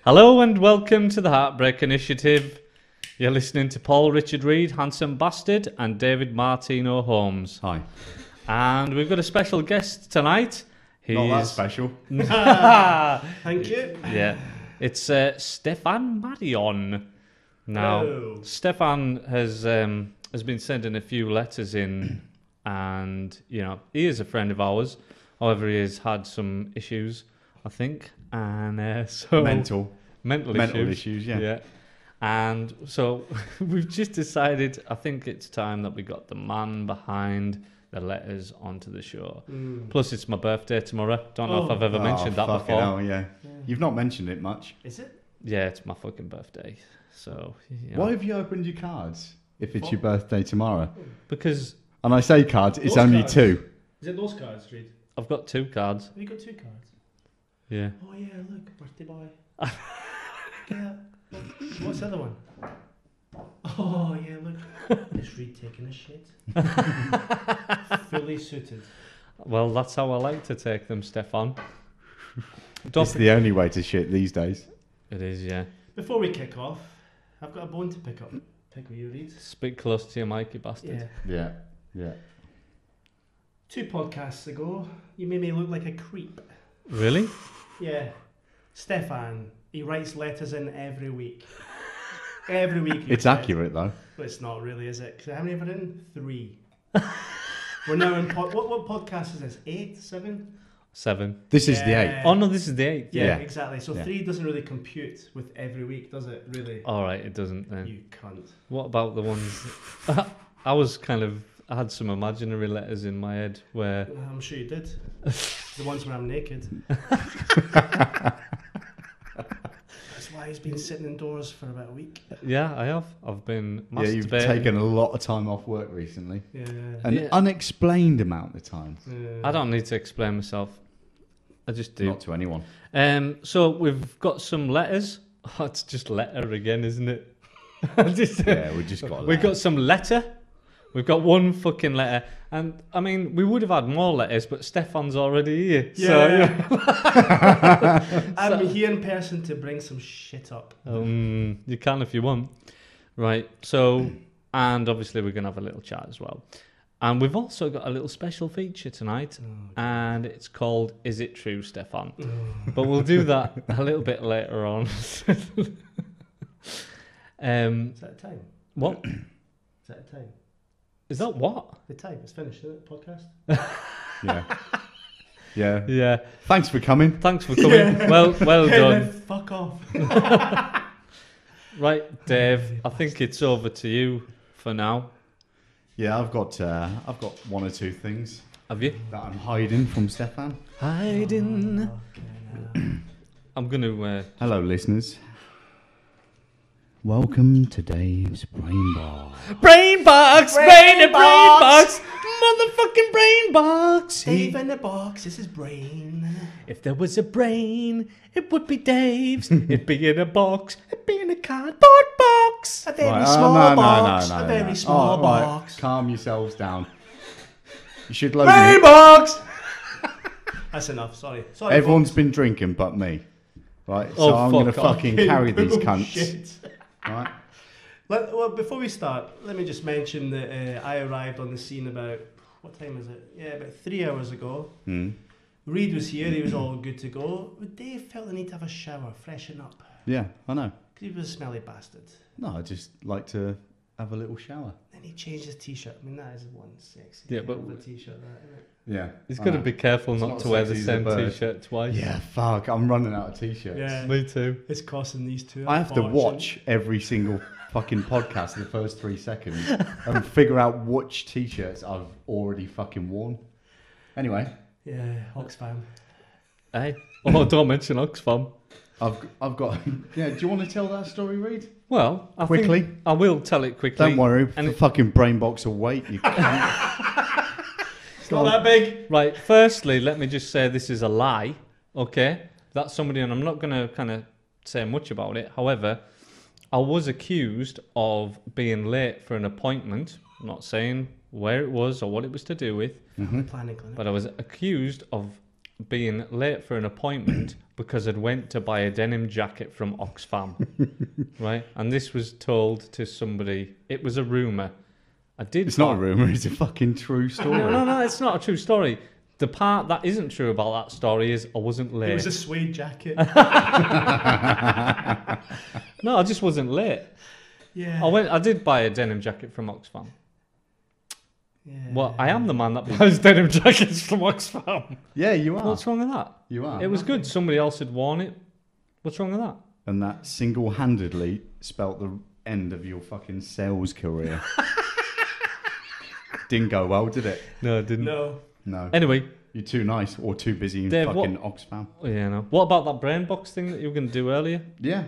Hello and welcome to the Heartbreak Initiative. You're listening to Paul Richard Reed, Handsome Bastard, and David Martino Holmes. Hi. And we've got a special guest tonight. Not that special. Thank you. Yeah, it's Stefan Marion. Now, Hello. Stefan has been sending a few letters in, and he is a friend of ours. However, he has had some issues, I think, and so mental issues. Yeah. And so we've just decided. I think it's time that we got the man behind the letters onto the show. Plus, it's my birthday tomorrow. Don't know if I've ever mentioned that before. Hell, yeah. You've not mentioned it much. Is it? Yeah, it's my fucking birthday. So Why have you opened your cards if it's your birthday tomorrow? Because And I say cards, it's Those only cards. two. Is it those cards, Reed? I've got 2 cards. Have you got 2 cards? Yeah. Oh yeah, look, birthday boy. Yeah. What's the other one? Oh yeah, look. It's Reed taking a shit. Fully suited. Well, that's how I like to take them, Stefan. It's the only way to shit these days. It is, yeah. Before we kick off, I've got a bone to pick with you, Reed. Speak close to your mic, you bastard. Yeah. Yeah. 2 podcasts ago, you made me look like a creep. Really? Yeah. Stefan, he writes letters in every week. Every week. he It's says. accurate though. But it's not really, is it? 'Cause how many have I written? 3. We're now in what podcast is this? 8, 7? 7. This is the 8th. Oh no, this is the 8th. Yeah, Yeah. exactly. So Yeah. 3 doesn't really compute with every week, does it? Really? All right, it doesn't then. You cunt. What about the ones? I had some imaginary letters in my head where. I'm sure you did. The ones where I'm naked. That's why he's been sitting indoors for about a week. Yeah, I have. I've been Yeah, you've masturbating. taken a lot of time off work recently. Yeah. An Yeah. unexplained amount of time. I don't need to explain myself. I just do. Not to anyone. So we've got some letters. Oh, it's just letter again, isn't it? Yeah, we just got We've got some letter. We've got 1 fucking letter. And, I mean, we would have had more letters, but Stefan's already here. Yeah. I'm here in person to bring some shit up. You can if you want. Right, so, and obviously we're going to have a little chat as well. And we've also got a little special feature tonight, and it's called Is It True, Stefan? But we'll do that a little bit later on. Is that a time? What? Is that a time? Is that what? The time. It's finished, isn't it? Podcast? Yeah. Yeah. Thanks for coming. Thanks for coming. Yeah. Well done. Fuck off. Right, Dave, I think it's over to you for now. Yeah, I've got 1 or 2 things Have you? that I'm hiding from Stefan. Hiding. I'm going to... Hello, listeners. Welcome to Dave's Brain Bar. Brain box! Brain box! Motherfucking brain box! Dave in the box. This is brain. If there was a brain, it would be Dave's. It'd be in a box. It'd be in a cardboard box. A very Right, small box. no, a very no. small Right, box. calm yourselves down. You should load Brain it. box. That's enough. Sorry. Everyone's folks. been drinking but me. Right, Oh, so I'm going to fuck off. fucking carry these Oh, cunts. shit. Right? Well, before we start, let me just mention that I arrived on the scene about, what time is it? Yeah, about 3 hours ago. Reed was here, he was all good to go. But Dave felt the need to have a shower, freshen up. Yeah, I know. Because he was a smelly bastard. No, I just like to have a little shower. Then he changed his t-shirt. I mean, that is one sexy. Yeah, but- the t-shirt, that, isn't it? Yeah. He's I got to know. be careful It's not not to wear the sexy as a same bird. t-shirt twice. Yeah, fuck. I'm running out of t-shirts. Yeah. Me too. It's costing these two. I have to fortune. watch every single fucking podcast in the first 3 seconds and figure out which t-shirts I've already fucking worn. Anyway, Yeah, Oxfam. Hey? Oh, don't mention Oxfam. I've got. Yeah, do you want to tell that story, Reed? Well, I Quickly? think I will tell it quickly. Don't worry, And the it- fucking brain box will wait. You can't. It's not that big. Right, firstly, let me just say this is a lie, okay? That's somebody, and I'm not going to kind of say much about it. However, I was accused of being late for an appointment. I'm not saying where it was or what it was to do with, Planning clinic. but I was accused of being late for an appointment because I'd went to buy a denim jacket from Oxfam, right? And this was told to somebody. It was a rumour. It's not a rumour, it's a fucking true story. No, it's not a true story. The part that isn't true about that story is I wasn't late. It was a suede jacket. No, I just wasn't late. Yeah. I did buy a denim jacket from Oxfam. Yeah. Well, I am the man that buys denim jackets from Oxfam. Yeah, you are. What's wrong with that? You are. It was good. Somebody else had worn it. What's wrong with that? And that single-handedly spelt the end of your fucking sales career. Didn't go well, did it? No, it didn't. No. Anyway. You're too nice or too busy in Dave, fucking Oxfam. Yeah, no. What about that brain box thing that you were going to do earlier? Yeah.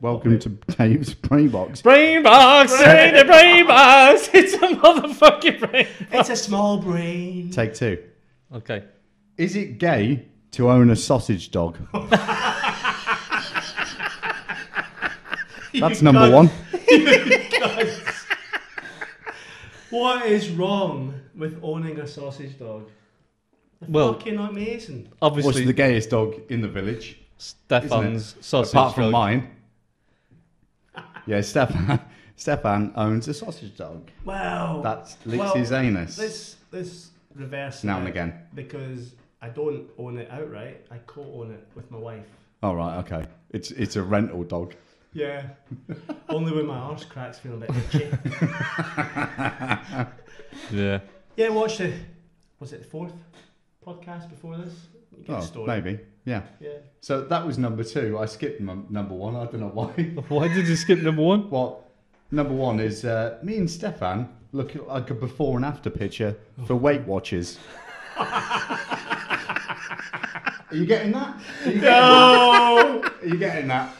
Welcome to Dave's Brain Box. Brain box! Say the brain box! It's a motherfucking brain box. It's a small brain. Take 2. Okay. Is it gay to own a sausage dog? That's number 1. What is wrong with owning a sausage dog? They're Well, fucking amazing. Obviously, What's the gayest dog in the village? Stefan's sausage Apart from dog. mine. Yeah, Stefan owns a sausage dog. Wow. That licks his anus. Let's reverse Now that, and again. because I don't own it outright. I co-own it with my wife. Oh, right, okay. It's a rental dog. Yeah. Only when my arse cracks feeling a bit itchy. Yeah. Yeah, watch was it the 4th podcast before this? You get the story. Maybe. Yeah. Yeah. So that was number 2. I skipped number 1. I don't know why. Why did you skip number 1? Well, number 1 is me and Stefan look like a before and after picture for Weight Watchers. Are you getting that? Are you getting that?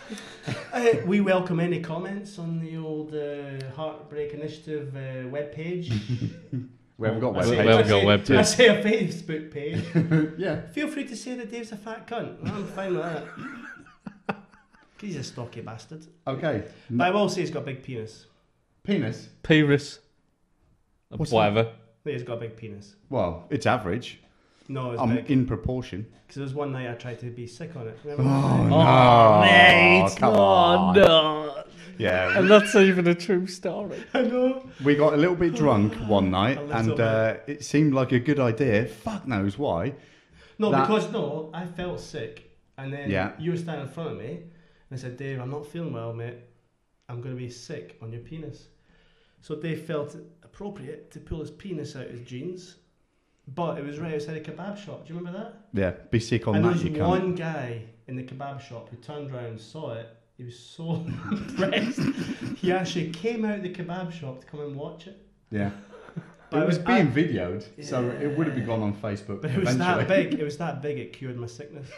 We welcome any comments on the old Heartbreak Initiative webpage. We haven't got We webpage. haven't got web I page. say a Facebook page. Yeah. Feel free to say that Dave's a fat cunt. I'm fine with that. He's a stocky bastard. Okay. But I will say he's got a big penis. Penis. Pyrrhus. What's Whatever. I think he's got a big penis. Well, it's average. No, it's I'm big. in proportion. Because there was one night I tried to be sick on it. Remember? No, mate. come on. No. Yeah. And that's not even a true story. I know. We got a little bit drunk one night, A little and bit. it seemed like a good idea. Fuck knows why. No, That- because I felt sick. And then Yeah. you were standing in front of me. And I said, Dave, I'm not feeling well, mate. I'm going to be sick on your penis. So Dave felt it appropriate to pull his penis out his jeans. But it was right outside a kebab shop. Do you remember that? Yeah, be sick on And there that, was you can't. one guy in the kebab shop who turned around and saw it. He was so impressed. He actually came out of the kebab shop to come and watch it. Yeah. But It was I- being videoed, so it would have been gone on Facebook But it was eventually. that big. It was that big. It cured my sickness.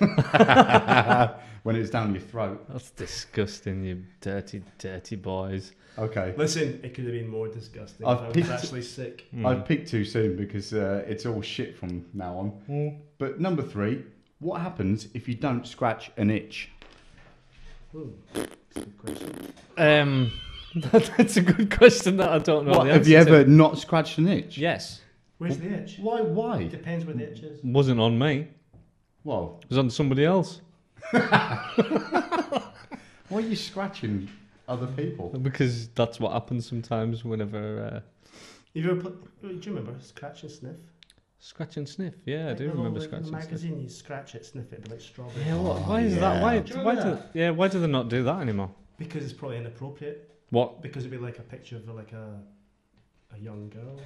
When it's down your throat. That's disgusting, you dirty, dirty boys. Okay. Listen, it could have been more disgusting. I've if I was picked- actually sick. I've peaked too soon because it's all shit from now on. But number 3, what happens if you don't scratch an itch? Ooh, that's a good question. That's a good question that I don't know What, the have you answer to. ever not scratched an itch? Yes. Where's the itch? Why? Depends where the itch is. Wasn't on me. Well, It was on somebody else. why are you scratching other people? Because that's what happens sometimes whenever... Have you ever do you remember scratch and sniff? scratch and sniff. Yeah, I Like do the remember little, scratch in the and sniff. magazine, you scratch it, sniff it, but like strawberry. Yeah, why is yeah. that? Why, Do you why remember do why do they not do that anymore? Because it's probably inappropriate. What? Because it'd be like a picture of like a young girl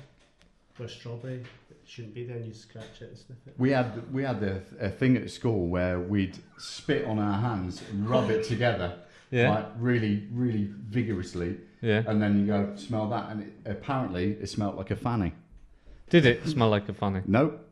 with a strawberry. It shouldn't be there, and you scratch it and sniff it. We had a thing at school where we'd spit on our hands and rub it together, Yeah. like really, really vigorously, Yeah. and then you go smell that, and apparently it smelled like a fanny. Did it smell like a fanny? Nope.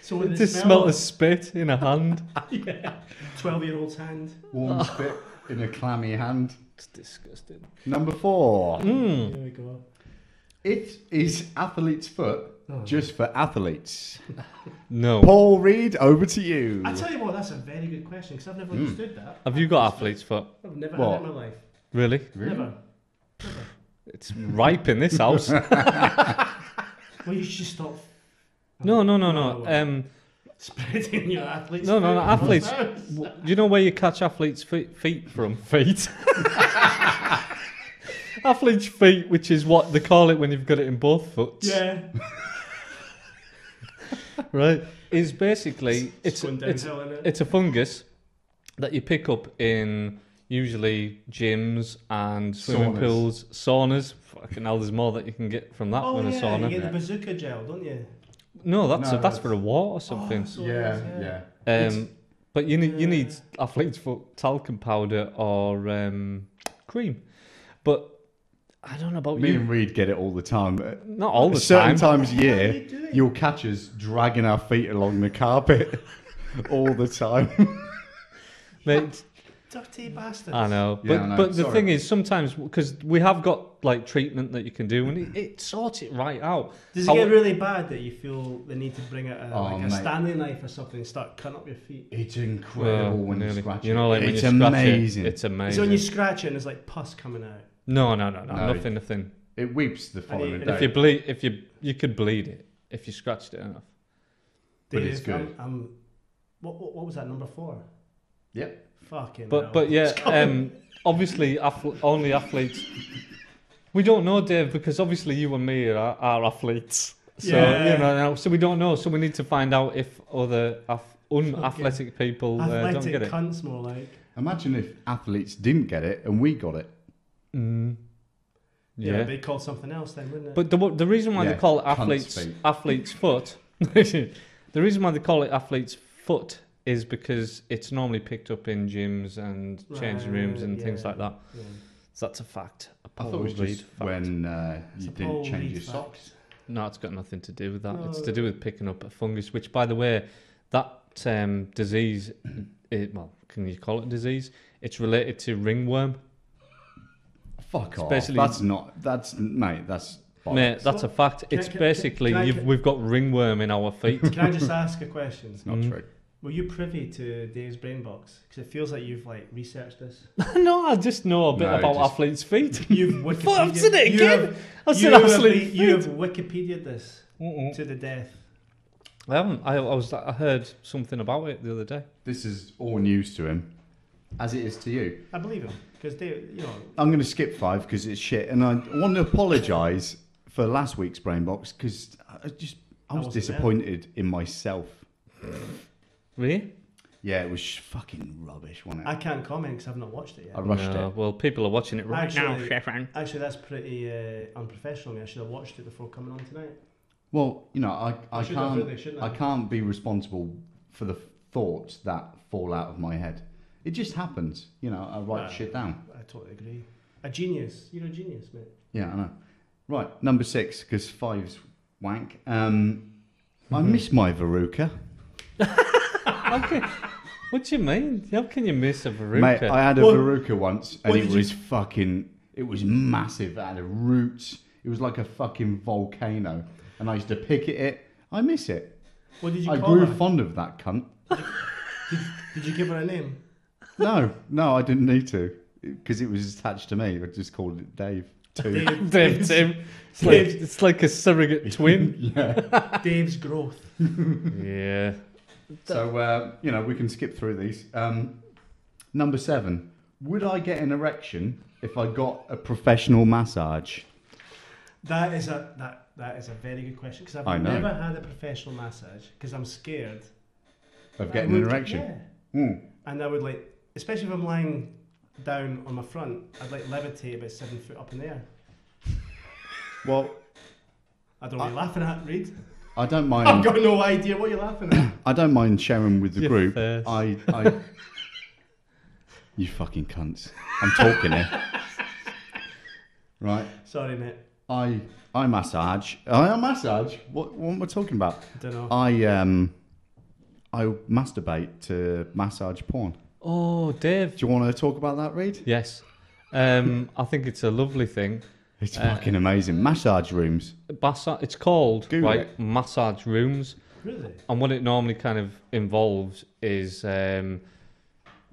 So when It it just smell, smelled of spit in a hand. yeah, 12-year-old's hand. Warm spit in a clammy hand. It's disgusting. Number 4. Mm. Here we go. It is athlete's foot Oh. just for athletes. No. Paul Reed, over to you. I tell you what, that's a very good question because I've never understood that. Have you got athlete's foot? I've never What? had it in my life. Really? Really? Never. It's ripe in this house. Well, you should stop. No. Spreading your athletes. No. food. Athletes. What's Do you know where you catch athletes' feet from? Feet. Athlete's feet, which is what they call it when you've got it in both foots. Yeah. Right. Is basically it's going downhill, innit? it's a fungus that you pick up in usually gyms and swimming Saunas. pools, saunas. Fucking hell, there's more that you can get from that Oh than a yeah, sauna. you get the bazooka gel, don't you? No, that's No, that's for a wart or something. Oh, so Yeah, it is, yeah. But you need athlete's foot talcum powder or cream. But I don't know about Me you. and Reed get it all the time. Not all the Certain time. times a How do year, you do it? you'll catch us dragging our feet along the carpet all the time. Mate, Dirty bastards. I know. Yeah, But I know. but the Sorry. thing is, sometimes because we have got like treatment that you can do, and it sorts it right out. Does it How- get really bad that you feel the need to bring out Oh, like a mate. Stanley knife or something and start cutting up your feet? It's incredible when you nearly. scratch it. You know, like when it's you scratch amazing. it, it's So amazing. when you scratch it and there's like pus coming out. No, No. nothing. It weeps the following And day. If you bleed, you could bleed it if you scratched it enough. But it's Dave, good. What was that, number 4? Yep. Fucking But hell. but yeah, It's coming. obviously only athletes. We don't know, Dave, because obviously you and me are athletes. So Yeah. you know, so we don't know. So we need to find out if other unathletic people don't Athletic get it. cunts more like. Imagine if athletes didn't get it and we got it. Mm. Yeah, Yeah. they called something else then, wouldn't it? But the reason why Yeah, they call it cunts' feet. athlete's foot, the reason why they call it athlete's foot is because it's normally picked up in gyms and changing rooms and things yeah. like that. Yeah. So that's a fact. A I Paul thought it was Reed just fact. when It's you a didn't Paul change Reed your fact. socks. No, it's got nothing to do with that. No. It's to do with picking up a fungus, which, by the way, that disease, can you call it disease? It's related to ringworm. Fuck off. basically- That's mate, that's bollocks. Mate, that's a fact. Can- It's can- basically, can I- we've got ringworm in our feet. Can I just ask a question? It's not Mm. true. Were you privy to Dave's brain box? Because it feels like you've like researched this. No, I just know a bit No, about just- athletes' feet. You've Fuck, I've Wikipedia. said it you again. have- I you said have athlete you have feet. Wikipedia'd this Mm-mm. to the death. I haven't. I heard something about it the other day. This is all news to him, as it is to you. I believe him because Dave, you know, I'm going to skip 5 because it's shit, and I want to apologise for last week's brain box because I was wasn't disappointed in myself. Really? Yeah, it was fucking rubbish, wasn't it? I can't comment because I've not watched it yet. I rushed No, it. well, people are watching it right now, Actually- Stefan. Actually, that's pretty unprofessional. of me. I should have watched it before coming on tonight. Well, you know, I should have can't really, shouldn't I I? can't be responsible for the thoughts that fall out of my head. It just happens, you know. I write Nah. shit down. I totally agree. A genius. You're a genius, mate. Yeah, I know. Right, number 6 because 5's wank. I miss my Veruca. Okay. What do you mean? How can you miss a Veruca? Mate, I had a Well, Veruca once, and what it did you- was fucking. It was massive. It had a roots. It was like a fucking volcano, and I used to pick at it. I miss it. What did you I call grew her? fond of that cunt. Did you give her a name? No, I didn't need to, because it was attached to me. I just called it Dave. Too. Dave, Tim. It's like a surrogate twin. Yeah. Dave's growth. Yeah. So you know, we can skip through these. Number 7. Would I get an erection if I got a professional massage? That is a very good question because I I've know. never had a professional massage because I'm scared. Of I getting an would- erection? Yeah. Mm. And I would like, especially if I'm lying down on my front, I'd like levitate about 7 foot up in the air. Well, I don't know what you're laughing at, Reed. I don't I've mind. got no idea what you're laughing at. I don't mind sharing with the Your group. face. I you fucking cunts. I'm talking here. Right. Sorry, mate. I massage. I massage. What am I talking about? I don't know. I masturbate to massage porn. Oh, Dave. Do you want to talk about that, Reed? Yes. I think it's a lovely thing. It's fucking amazing. Massage rooms. It's called Google right it. massage rooms, Really? and what it normally kind of involves is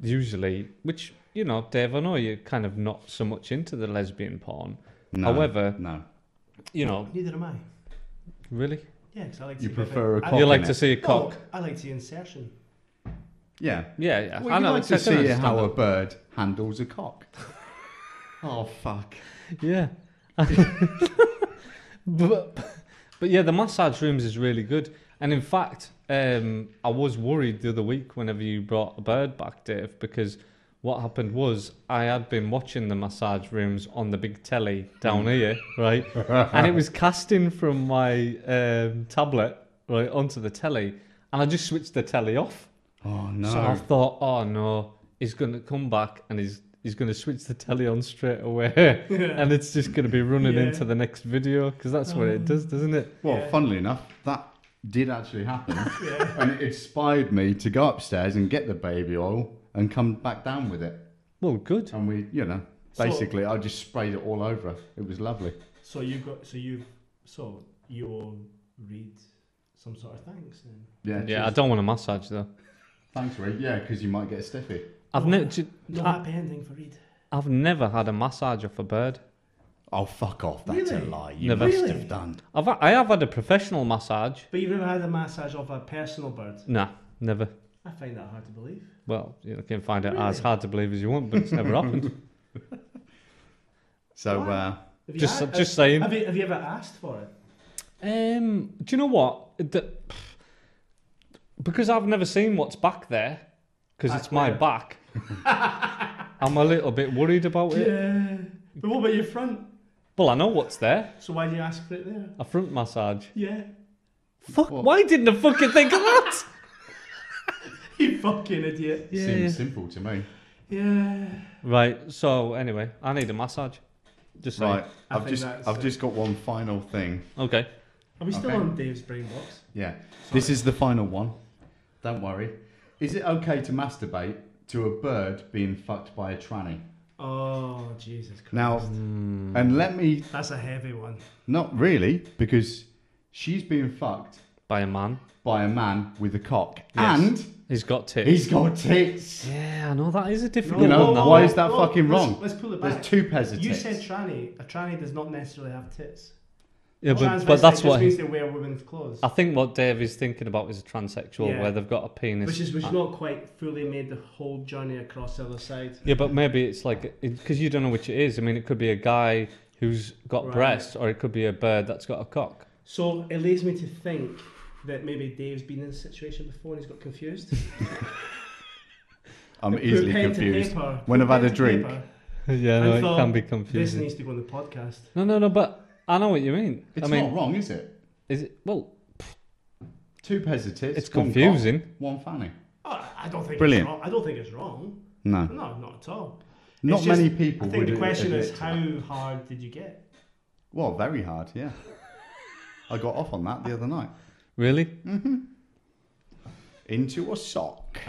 usually, which you know, Dave, I know you're kind of not so much into the lesbian porn. No, However, no. you know, Neither am I. Really? Yeah, because I like to You see prefer a I- cock You like in to it? see a cock? No, I like to see insertion. Yeah. Yeah, yeah. Well, I you know. like to I can see understand how a that. bird handles a cock. Oh, fuck. Yeah. but yeah, the massage rooms is really good. And in fact, I was worried the other week whenever you brought a bird back, Dave, because what happened was I had been watching the massage rooms on the big telly down here, right? And it was casting from my tablet right onto the telly, and I just switched the telly off. Oh, no. So I thought, oh no, he's going to come back and he's going to switch the telly on straight away, and it's just going to be running Yeah. into the next video, because that's what it does, doesn't it? Well, Yeah. funnily enough, that did actually happen. Yeah. And it inspired me to go upstairs and get the baby oil and come back down with it. Well, good. And we, So- basically, I just sprayed it all over. It was lovely. So you'll read some sort of thanks then. Yeah, Yeah, I cheers. don't want a massage though. Thanks, Reed. Yeah, because you might get a stiffy. No happy ending for Reed. I've never had a massage off a bird. Oh, fuck off. That's Really? a lie. You Never. must Really? have done. I have had a professional massage. But you've never had a massage of a personal bird. Nah, never. I find that hard to believe. Well, you can find it Really? as hard to believe as you want, but it's never happened. So, Have you Just saying. Have you ever asked for it? Do you know what? Because I've never seen what's back there, because Back it's my where? back. I'm a little bit worried about it. Yeah. But what about your front? Well, I know what's there. So why do you ask for it there? A front massage. Yeah. Fuck! What? Why didn't I fucking think of that? You fucking idiot. seems simple to me. Yeah. Right. So anyway, I need a massage. Just saying. Right. I I've think just that's I've it. just got one final thing. Okay. Are we still Okay. on Dave's brain box? Yeah. This is the final one. Don't worry. Is it okay to masturbate to a bird being fucked by a tranny? Oh, Jesus Christ. Now, Hmm. and let me, That's a heavy one. not really, because she's being fucked By a man. by a man with a cock. Yes. And He's got tits. he's got tits. Yeah, I know that is a difficult You know, one. That why one. is that fucking wrong? Let's pull it back. There's two pairs of You tits. said tranny. A tranny does not necessarily have tits. Yeah, but Transvestite that's just what means they wear women's clothes. I think what Dave is thinking about is a transsexual Yeah. where they've got a penis. Which is not quite fully made the whole journey across the other side. Yeah, but maybe it's like, because you don't know which it is. I mean, it could be a guy who's got Right. breasts, or it could be a bird that's got a cock. So it leads me to think that maybe Dave's been in this situation before and he's got confused. I'm Put easily pen to confused. paper, When put I've had pen a to drink. paper, Yeah, and no, it thought, can be This confusing. needs to go on the podcast. No, but I know what you mean. It's I mean, not wrong, is it? is it? Well, Two pairs of tits. it's one cock, confusing. one fanny. Oh, I don't think Brilliant. it's wrong. I don't think it's wrong. No. No, not at all. Not It's just- many people I think would the question admit is, to how that. hard did you get? Well, very hard, yeah. I got off on that the other night. Really? Into a sock.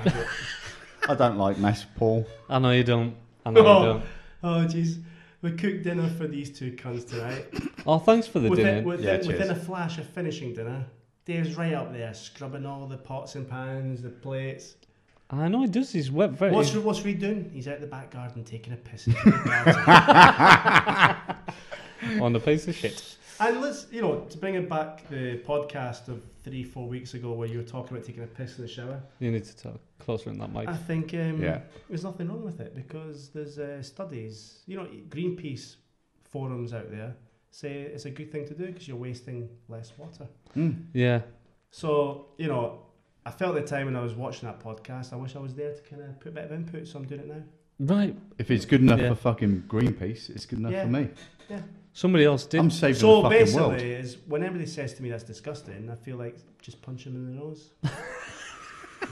I don't like mess, Paul. I know you don't. I know you don't. Oh, jeez. We cooked dinner for these two cunts tonight. Oh, thanks for the dinner. Within cheers. a flash of finishing dinner, Dave's right up there scrubbing all the pots and pans, the plates. I know he does. He's wet. Very. What's Reed doing? He's out the back garden taking a piss into the garden. on the piece of shit. And let's, to bring it back, the podcast of 3-4 weeks ago where you were talking about taking a piss in the shower. You need to talk closer in that mic. I think Yeah. there's nothing wrong with it because there's studies, Greenpeace forums out there say it's a good thing to do because you're wasting less water. Yeah. So, I felt at the time when I was watching that podcast, I wish I was there to kind of put a bit of input, so I'm doing it now. Right. If it's good enough Yeah. for fucking Greenpeace, it's good enough Yeah. for me. Yeah. Somebody else did. I'm saving So the fucking basically, world. is when anybody says to me that's disgusting, I feel like just punch them in the nose.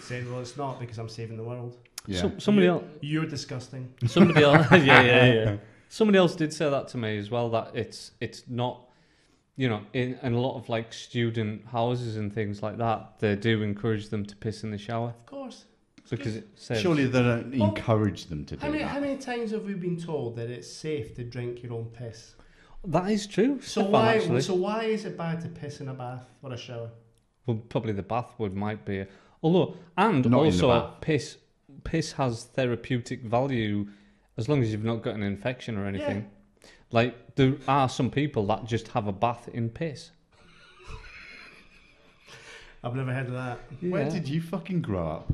Saying, well, it's not because I'm saving the world. Yeah. Somebody else. You're disgusting. Somebody else. yeah. Somebody else did say that to me as well. That it's not. In a lot of like student houses and things like that, they do encourage them to piss in the shower Of course. because it saves. Surely they don't Well, encourage them to do How that. many times have we been told that it's safe to drink your own piss? That is true. So Stefan, why? actually. So why is it bad to piss in a bath or a shower? Well, probably the bath might be. Although, and Not in the also bath. piss has therapeutic value as long as you've not got an infection or anything. Like there are some people that just have a bath in piss. I've never heard of that. Yeah. Where did you fucking grow up?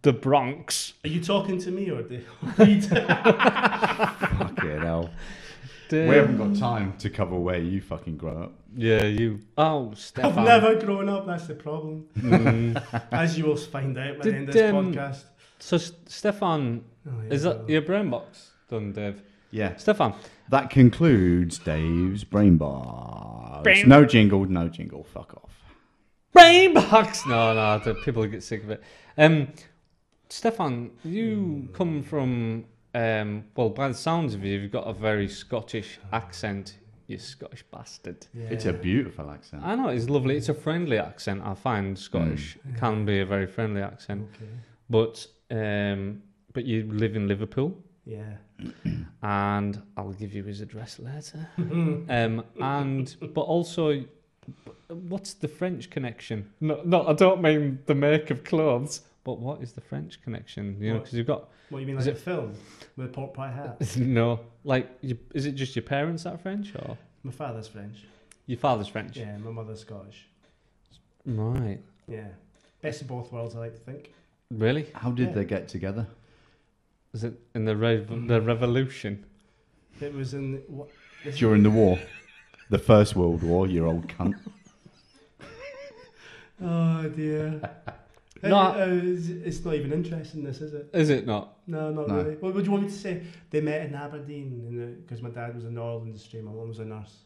The Bronx. Are you talking to me or the Reed? Fucking hell. We haven't got time to cover where you fucking grow up. Yeah, you. Oh, Stefan. I've never grown up, that's the problem. Mm. As you will find out by the Did, end of this podcast. So, Stefan, Oh, is that your brain box done, Dave? Yeah. Stefan. That concludes Dave's brain box. Brain- No jingle, no jingle. Fuck off. Brain box! No, the people get sick of it. Stefan, you come from, well, by the sounds of you, you've got a very Scottish accent. You Scottish bastard. Yeah. It's a beautiful accent. I know, it's lovely. It's a friendly accent. I find Scottish can be a very friendly accent. Okay. But you live in Liverpool, Yeah. and I'll give you his address later. But also, what's the French connection? No, I don't mean the make of clothes, but what is the French connection? You know, What? because you've got What, you mean Is like it- a film with a pork pie hat? no, like, is it just your parents that are French, or My father's French. your father's French? Yeah, my mother's Scottish. Right. Yeah. Best of both worlds, I like to think. Really? How did Yeah. they get together? Is it in the revolution? It was in... What, During the war. The First World War, you old cunt. oh, dear. No. It's not even interesting, this, is it? Is it not? No, not No. really. What would you want me to say? They met in Aberdeen because my dad was in the oil industry, my mum was a nurse.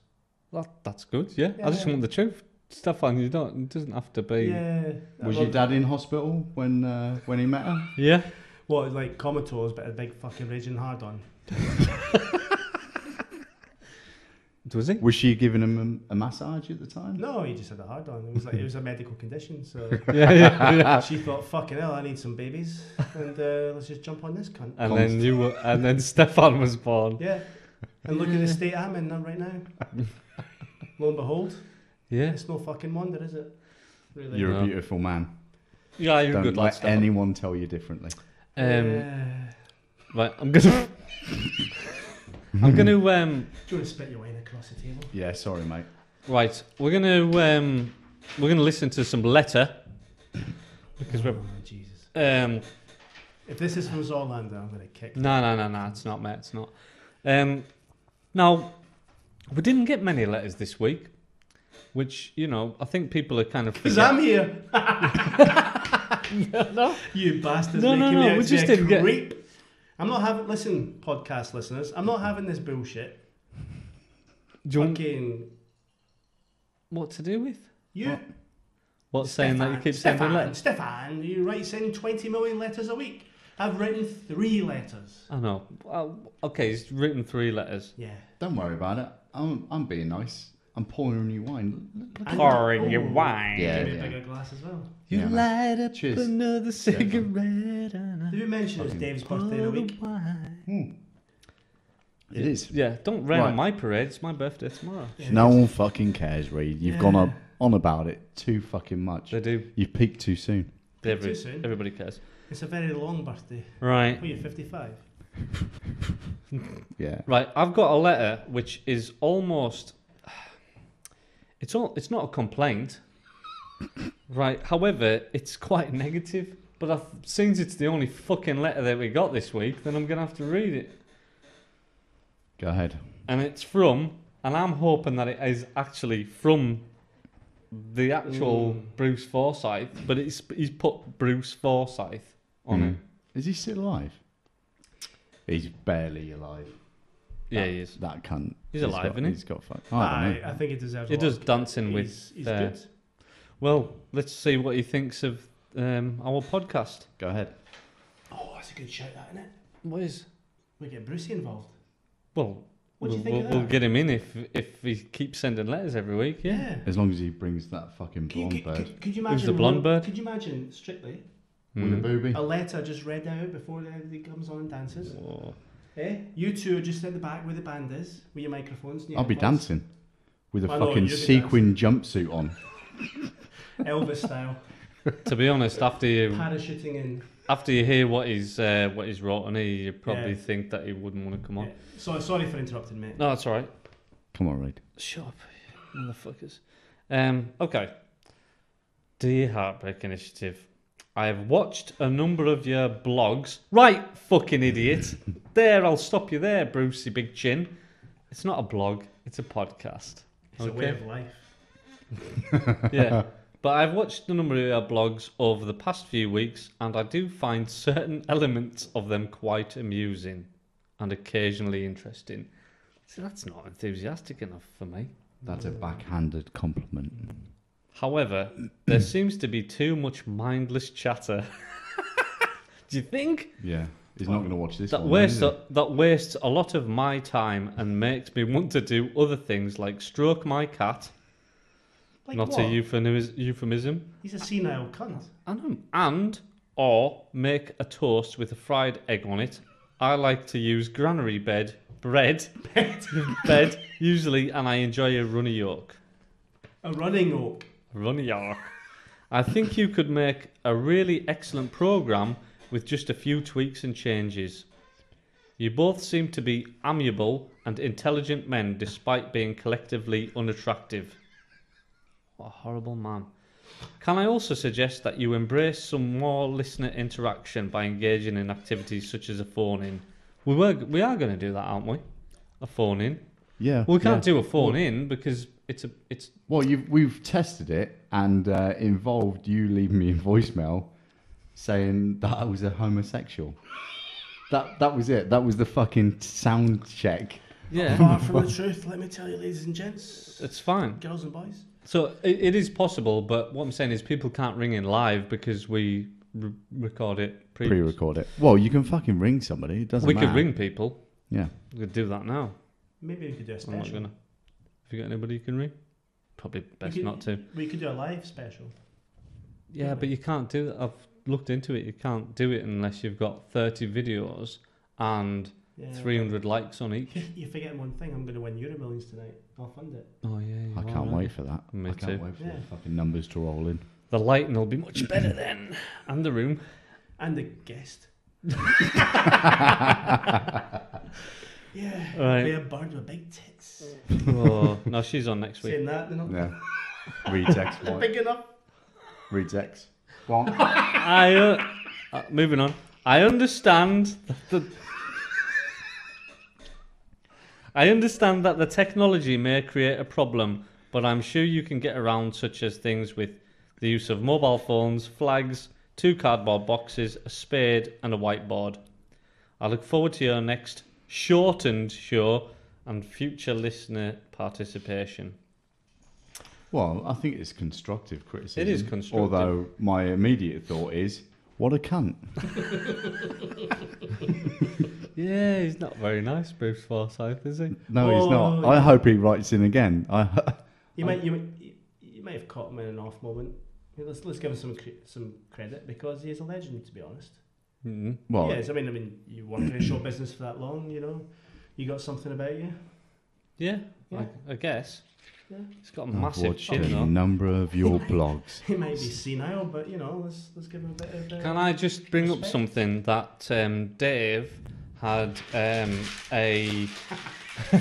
That's good. Yeah. I just Yeah. want the truth, Stefan. You don't. It doesn't have to be. Yeah. Was Well, your dad in hospital when he met her? Yeah. What, like comatose, but a big fucking raging hard on? Was he? Was she giving him a massage at the time? No, he just had a hard on. It was like it was a medical condition, so Yeah. she thought, fucking hell, I need some babies, and let's just jump on this cunt. And then Stefan was born. Yeah. And look at the state I'm in right now. Lo and behold, Yeah. it's no fucking wonder, is it? Really. You're No. a beautiful man. Yeah, you're a Don't good lad, let Stefan. anyone tell you differently. Right, I'm gonna. I'm gonna. Do you want to spit your wine across the table? Yeah, sorry, mate. Right, we're gonna listen to some letter because we're. Oh, Jesus. If this is from Zoolander, I'm going to kick. No, it's not, mate. It's not. Now, we didn't get many letters this week, which I think people are kind of. Because I'm here. No. You bastards No, making me out we to just be a didn't get- creep. I'm not having... Listen, podcast listeners, I'm not having this bullshit. Do you want Fucking... what to do with? You... What's saying that you keep sending letters? Stefan, you send 20 million letters a week. I've written 3 letters. I know. Okay, he's written 3 letters. Yeah. Don't worry about it. I'm being nice. I'm pouring you wine. Pouring you wine. Yeah, Give me yeah. a bigger glass as well. You Yeah, man. light up Cheers. another cigarette and Did we mention it's Fucking Dave's birthday in a week? It is. Yeah, don't rain Right. on my parade. It's my birthday tomorrow. Yeah, No it is. one fucking cares, Reed. You've gone on about it too fucking much. They do. You've peaked too soon. Too soon. Everybody cares. It's a very long birthday. Right. What are you, 55? Yeah. Right, I've got a letter which is almost. It's not a complaint, right? However, it's quite negative. But since it's the only fucking letter that we got this week, then I'm gonna have to read it. Go ahead. And it's from, and I'm hoping that it is actually from the actual Bruce Forsyth, but he's put Bruce Forsyth on it. Is he still alive? He's barely alive. Yeah, That- he is. That cunt. He's alive, isn't he? He's got fuck. I don't know. I think he deserves He a lot does of- dancing with. He's good. Well, let's see what he thinks of our podcast. Go ahead. Oh, that's a good shout, that, isn't it? What is? We get Brucey involved. Well, What do you think we'll, of we'll that? get him in if he keeps sending letters every week. Yeah. As long as he brings that fucking Could, blonde bird. could you imagine the blonde bird? Could you imagine, strictly, With a booby. a letter just read out before he comes on and dances? Oh. Eh? You two are just at the back where the band is, with your microphones. And your I'll be headphones. dancing. With a I know, fucking you'll be sequin jumpsuit on. Elvis style. To be honest, after you Parachuting in. hear what he's wrote on here, you probably Yeah. think that he wouldn't want to come on. Yeah. Sorry for interrupting, mate. No, that's all right. Come on, Reed. Shut up, motherfuckers. Okay. Dear Heartbreak Initiative, I have watched a number of your blogs. Right, fucking idiot. There, I'll stop you there, Brucey Big Chin. It's not a blog, it's a podcast. It's a way of life. Yeah. But I've watched a number of your blogs over the past few weeks, and I do find certain elements of them quite amusing and occasionally interesting. See, that's not enthusiastic enough for me. That's a backhanded compliment. However, there seems to be too much mindless chatter. Do you think? Yeah. He's not going to watch this That one. wastes a lot of my time and makes me want to do other things like stroke my cat. Like Not what? a euphemism. He's a senile cunt. Or make a toast with a fried egg on it. I like to use granary bread usually, and I enjoy a runny yolk. A running oak. Runny yolk. I think you could make a really excellent program with just a few tweaks and changes. You both seem to be amiable and intelligent men despite being collectively unattractive. What a horrible man. Can I also suggest that you embrace some more listener interaction by engaging in activities such as a phone-in? We are going to do that, aren't we? A phone-in. Yeah. We can't do a phone-in because it's. Well, we've tested it and involved you leaving me a voicemail saying that I was a homosexual. That was it. That was the fucking sound check. Yeah. Far from the truth, let me tell you, ladies and gents. It's fine. Girls and boys. So it is possible, but what I'm saying is people can't ring in live because we record it Pre-record it. Well, you can fucking ring somebody. It doesn't We matter. could ring people. Yeah. We could do that now. Maybe we could do a I'm not special. gonna. Have you got anybody you can ring? Probably best not to. We could do a live special. Yeah, but you can't do that. I've looked into it. You can't do it unless you've got 30 videos and Yeah, 300 likes on each. You're forgetting one thing. I'm going to win Euro Millions tonight. I'll fund it. Oh yeah. I can't wait for that. Me I can't too. wait for Yeah. the fucking numbers to roll in. The lighting will be much better then, and the room. And the guest. Yeah. Right. Be a bird with big tits. Oh no, she's on next week. Saying that, they're not Yeah. Reads X. they're big enough. Reads X. Go on. Moving on. I understand that the technology may create a problem, but I'm sure you can get around such as things with the use of mobile phones, flags, 2 cardboard boxes, a spade, and a whiteboard. I look forward to your next shortened show and future listener participation. Well, I think it's constructive criticism. It is constructive. Although my immediate thought is, what a cunt. Yeah, he's not very nice, Bruce Forsyth, is he? No, he's not. Oh, I yeah. hope he writes in again. You might have caught him in an off moment. Yeah, let's give him some credit because he is a legend, to be honest. Mm-hmm. Well, Yes, I mean, you work in show business for that long, you know. You got something about you. Yeah, Yeah. I guess. Yeah. He's got a I've massive watched chin, a though. number of your blogs. He might be senile, but you know, let's give him a bit of. Can I just bring up respect. something that Dave had a...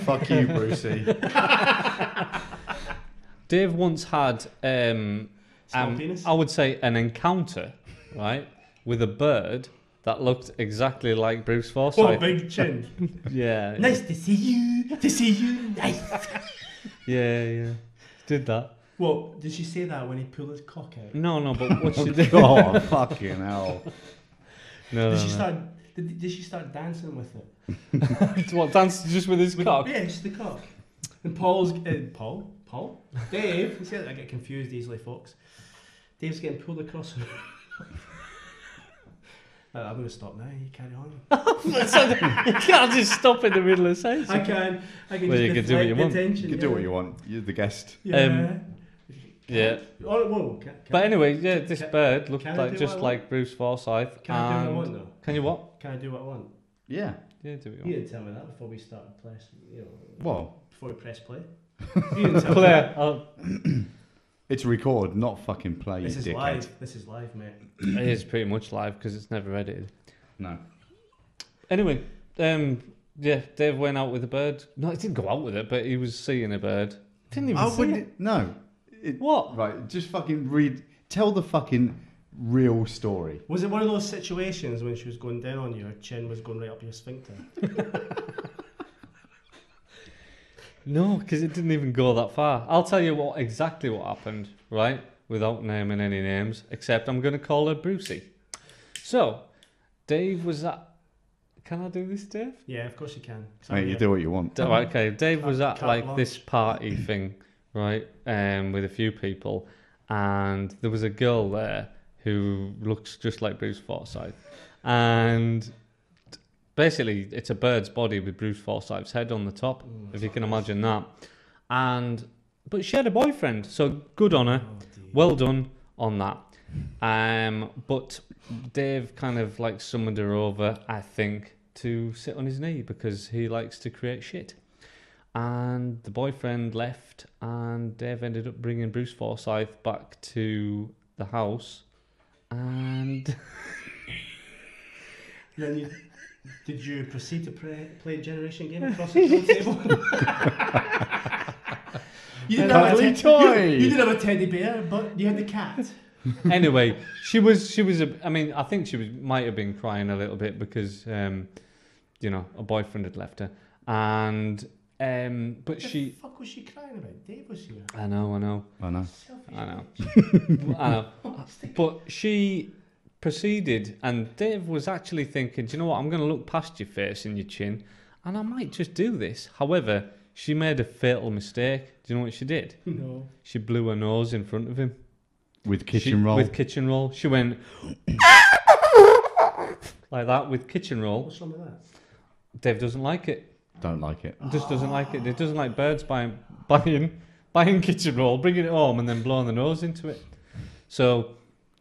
Fuck you, Brucey. Dave once had, Small penis? I would say, an encounter, right, with a bird that looked exactly like Bruce Oh, Forsyth. big chin. Yeah. Nice to see you. To see you. Nice. Yeah. Did that. Well, did she say that when he pulled his cock out? No, but what she did... Oh, fucking hell. No, Did no, she no. start? Did she start dancing with it? What, danced just with his cock? Yeah, just the cock. And Paul, Dave. You see, I get confused easily, folks. Dave's getting pulled across. I'm going to stop now. You carry on. You can't just stop in the middle of saying I something. can. I can Well, just you can do what deflect you the want. attention. You can do what you want. You're the guest. Yeah. Yeah. Oh, whoa. But anyway, yeah, this bird looked can I like do just what I like Bruce Forsyth. Can I do what I and- want though? Can you what? Can I do what I want? Yeah. Yeah, do what you You want. didn't tell me that before we started Well, before we press play. You didn't tell me Claire, that. it's record, not fucking play, you This is dickhead. live. This is live, mate. it is pretty much live because it's never edited. No. Anyway, yeah, Dave went out with a bird. No, he didn't go out with it, but he was seeing a bird. Didn't even I see wouldn't. it. No. What? Right, just fucking read. Tell the fucking real story. Was it one of those situations when she was going down on you, her chin was going right up your sphincter? No, because it didn't even go that far. I'll tell you exactly what happened, right? Without naming any names, except I'm going to call her Brucey. So, Dave was at... Can I do this, Dave? Yeah, of course you can. Mate, you do what you want. Right, okay, Dave was at Carte like blanche. this party thing, right? With a few people, and there was a girl there who looks just like Bruce Forsyth, and basically it's a bird's body with Bruce Forsyth's head on the top, if you can imagine that. But she had a boyfriend, so good on her. Well done on that. But Dave kind of like summoned her over, I think, to sit on his knee because he likes to create shit. And the boyfriend left, and Dave ended up bringing Bruce Forsyth back to the house. And Then did you proceed to play Generation Game across the pool table? You didn't have a Cuddly toy. You didn't have a teddy bear, but you had the cat. anyway, she was. I mean, I think she might have been crying a little bit because, you know, a boyfriend had left her, and but What she. the fuck was she crying about? Dave was here. I know. I know. Selfish I know. bitch. I know. But she proceeded, and Dave was actually thinking, do you know what? I'm going to look past your face and your chin, and I might just do this. However, she made a fatal mistake. Do you know what she did? No. She blew her nose in front of him. With kitchen roll. With kitchen roll. She went like that with kitchen roll. What's wrong with that? Dave doesn't like it. Don't like it. Just doesn't like it. It doesn't like birds buying kitchen roll, bringing it home, and then blowing the nose into it. So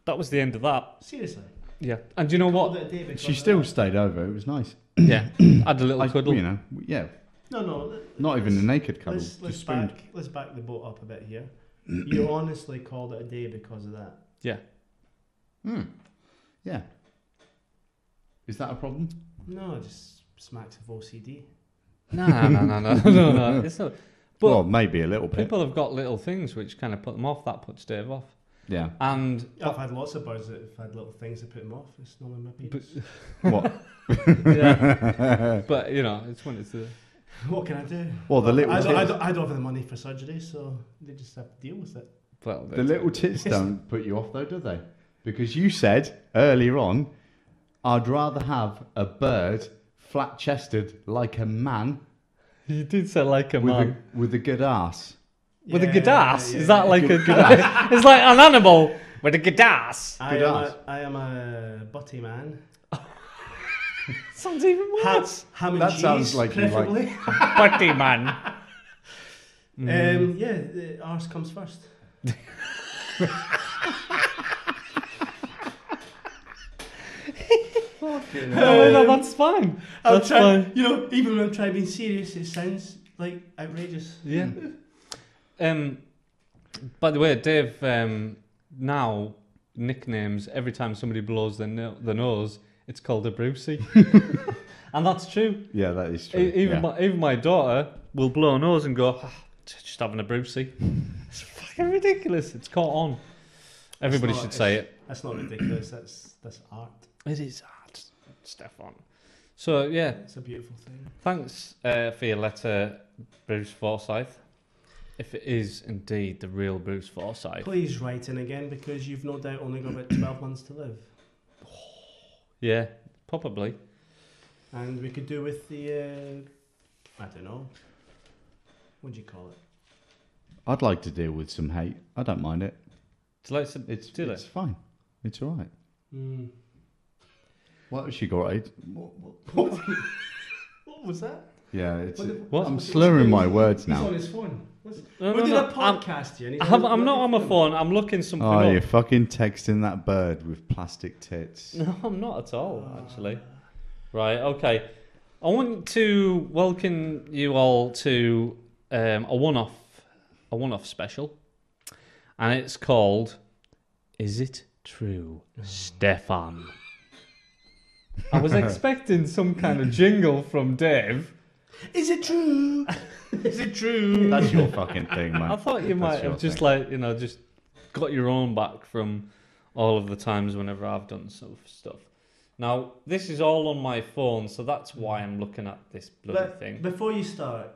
that was the end of that. Seriously? Yeah. And do you know Called what? it a day because She of still that? stayed over. It was nice. Yeah. Had a little cuddle. You know, yeah. No. Not even a naked cuddle. Let's just spooned. back the boat up a bit here. You honestly called it a day because of that. Yeah. Yeah. Is that a problem? No, it just smacks of OCD. No. It's not. But Well, maybe a little bit. people have got little things which kind of put them off. That puts Dave off. Yeah. And I've had lots of birds that have had little things that put them off. It's not in my penis. What? yeah. But you know, it's when it's the. What can I do? Well, the little I tits, don't have the money for surgery, so they just have to deal with it. Well, the little tits don't put you off though, do they? Because you said earlier on, I'd rather have a bird flat-chested like a man You did say like a man. with a good ass. With a good ass? yeah, Is that yeah. like a good ass? It's like an animal with a good ass. I Good am, ass. I am a butty man. Sounds even worse. Ham and That cheese, sounds like you like- preferably. Putty man. Yeah, the arse comes first. No, that's fine. That's fine. You know, even when I'm trying being serious, it sounds like outrageous. Yeah. By the way, Dave now nicknames every time somebody blows the nose, it's called a Brucey. And that's true. Yeah, that is true. Even my daughter will blow her nose and go, just having a Brucey. It's fucking ridiculous. It's caught on. Everybody It's not- should say it. That's not ridiculous. That's art. It is art, Stefan. So, yeah, It's a beautiful thing. thanks for your letter, Bruce Forsyth. If it is indeed the real Bruce Forsyth. Please write in again because you've no doubt only got about 12 months to live. Yeah, probably. And we could do with the, I don't know, what do you call it? I'd like to deal with some hate. I don't mind it. It's It's fine. It's all right. Mm. What has she got? What was that? Yeah, it's. What? I'm slurring my words He's on now. his phone. No, We're doing no, a podcast here. and he's I'm not on my phone. I'm looking something Oh, you're up. fucking texting that bird with plastic tits. No, I'm not at all, actually. Right, okay. I want to welcome you all to a one-off special. And it's called Is It True, Stefan? I was expecting some kind of jingle from Dave. Is it true? Is it true? That's your fucking thing, man. I thought you might your have just thing. like, just got your own back from all of the times whenever I've done stuff. Now, this is all on my phone, so that's why I'm looking at this bloody thing. Before you start,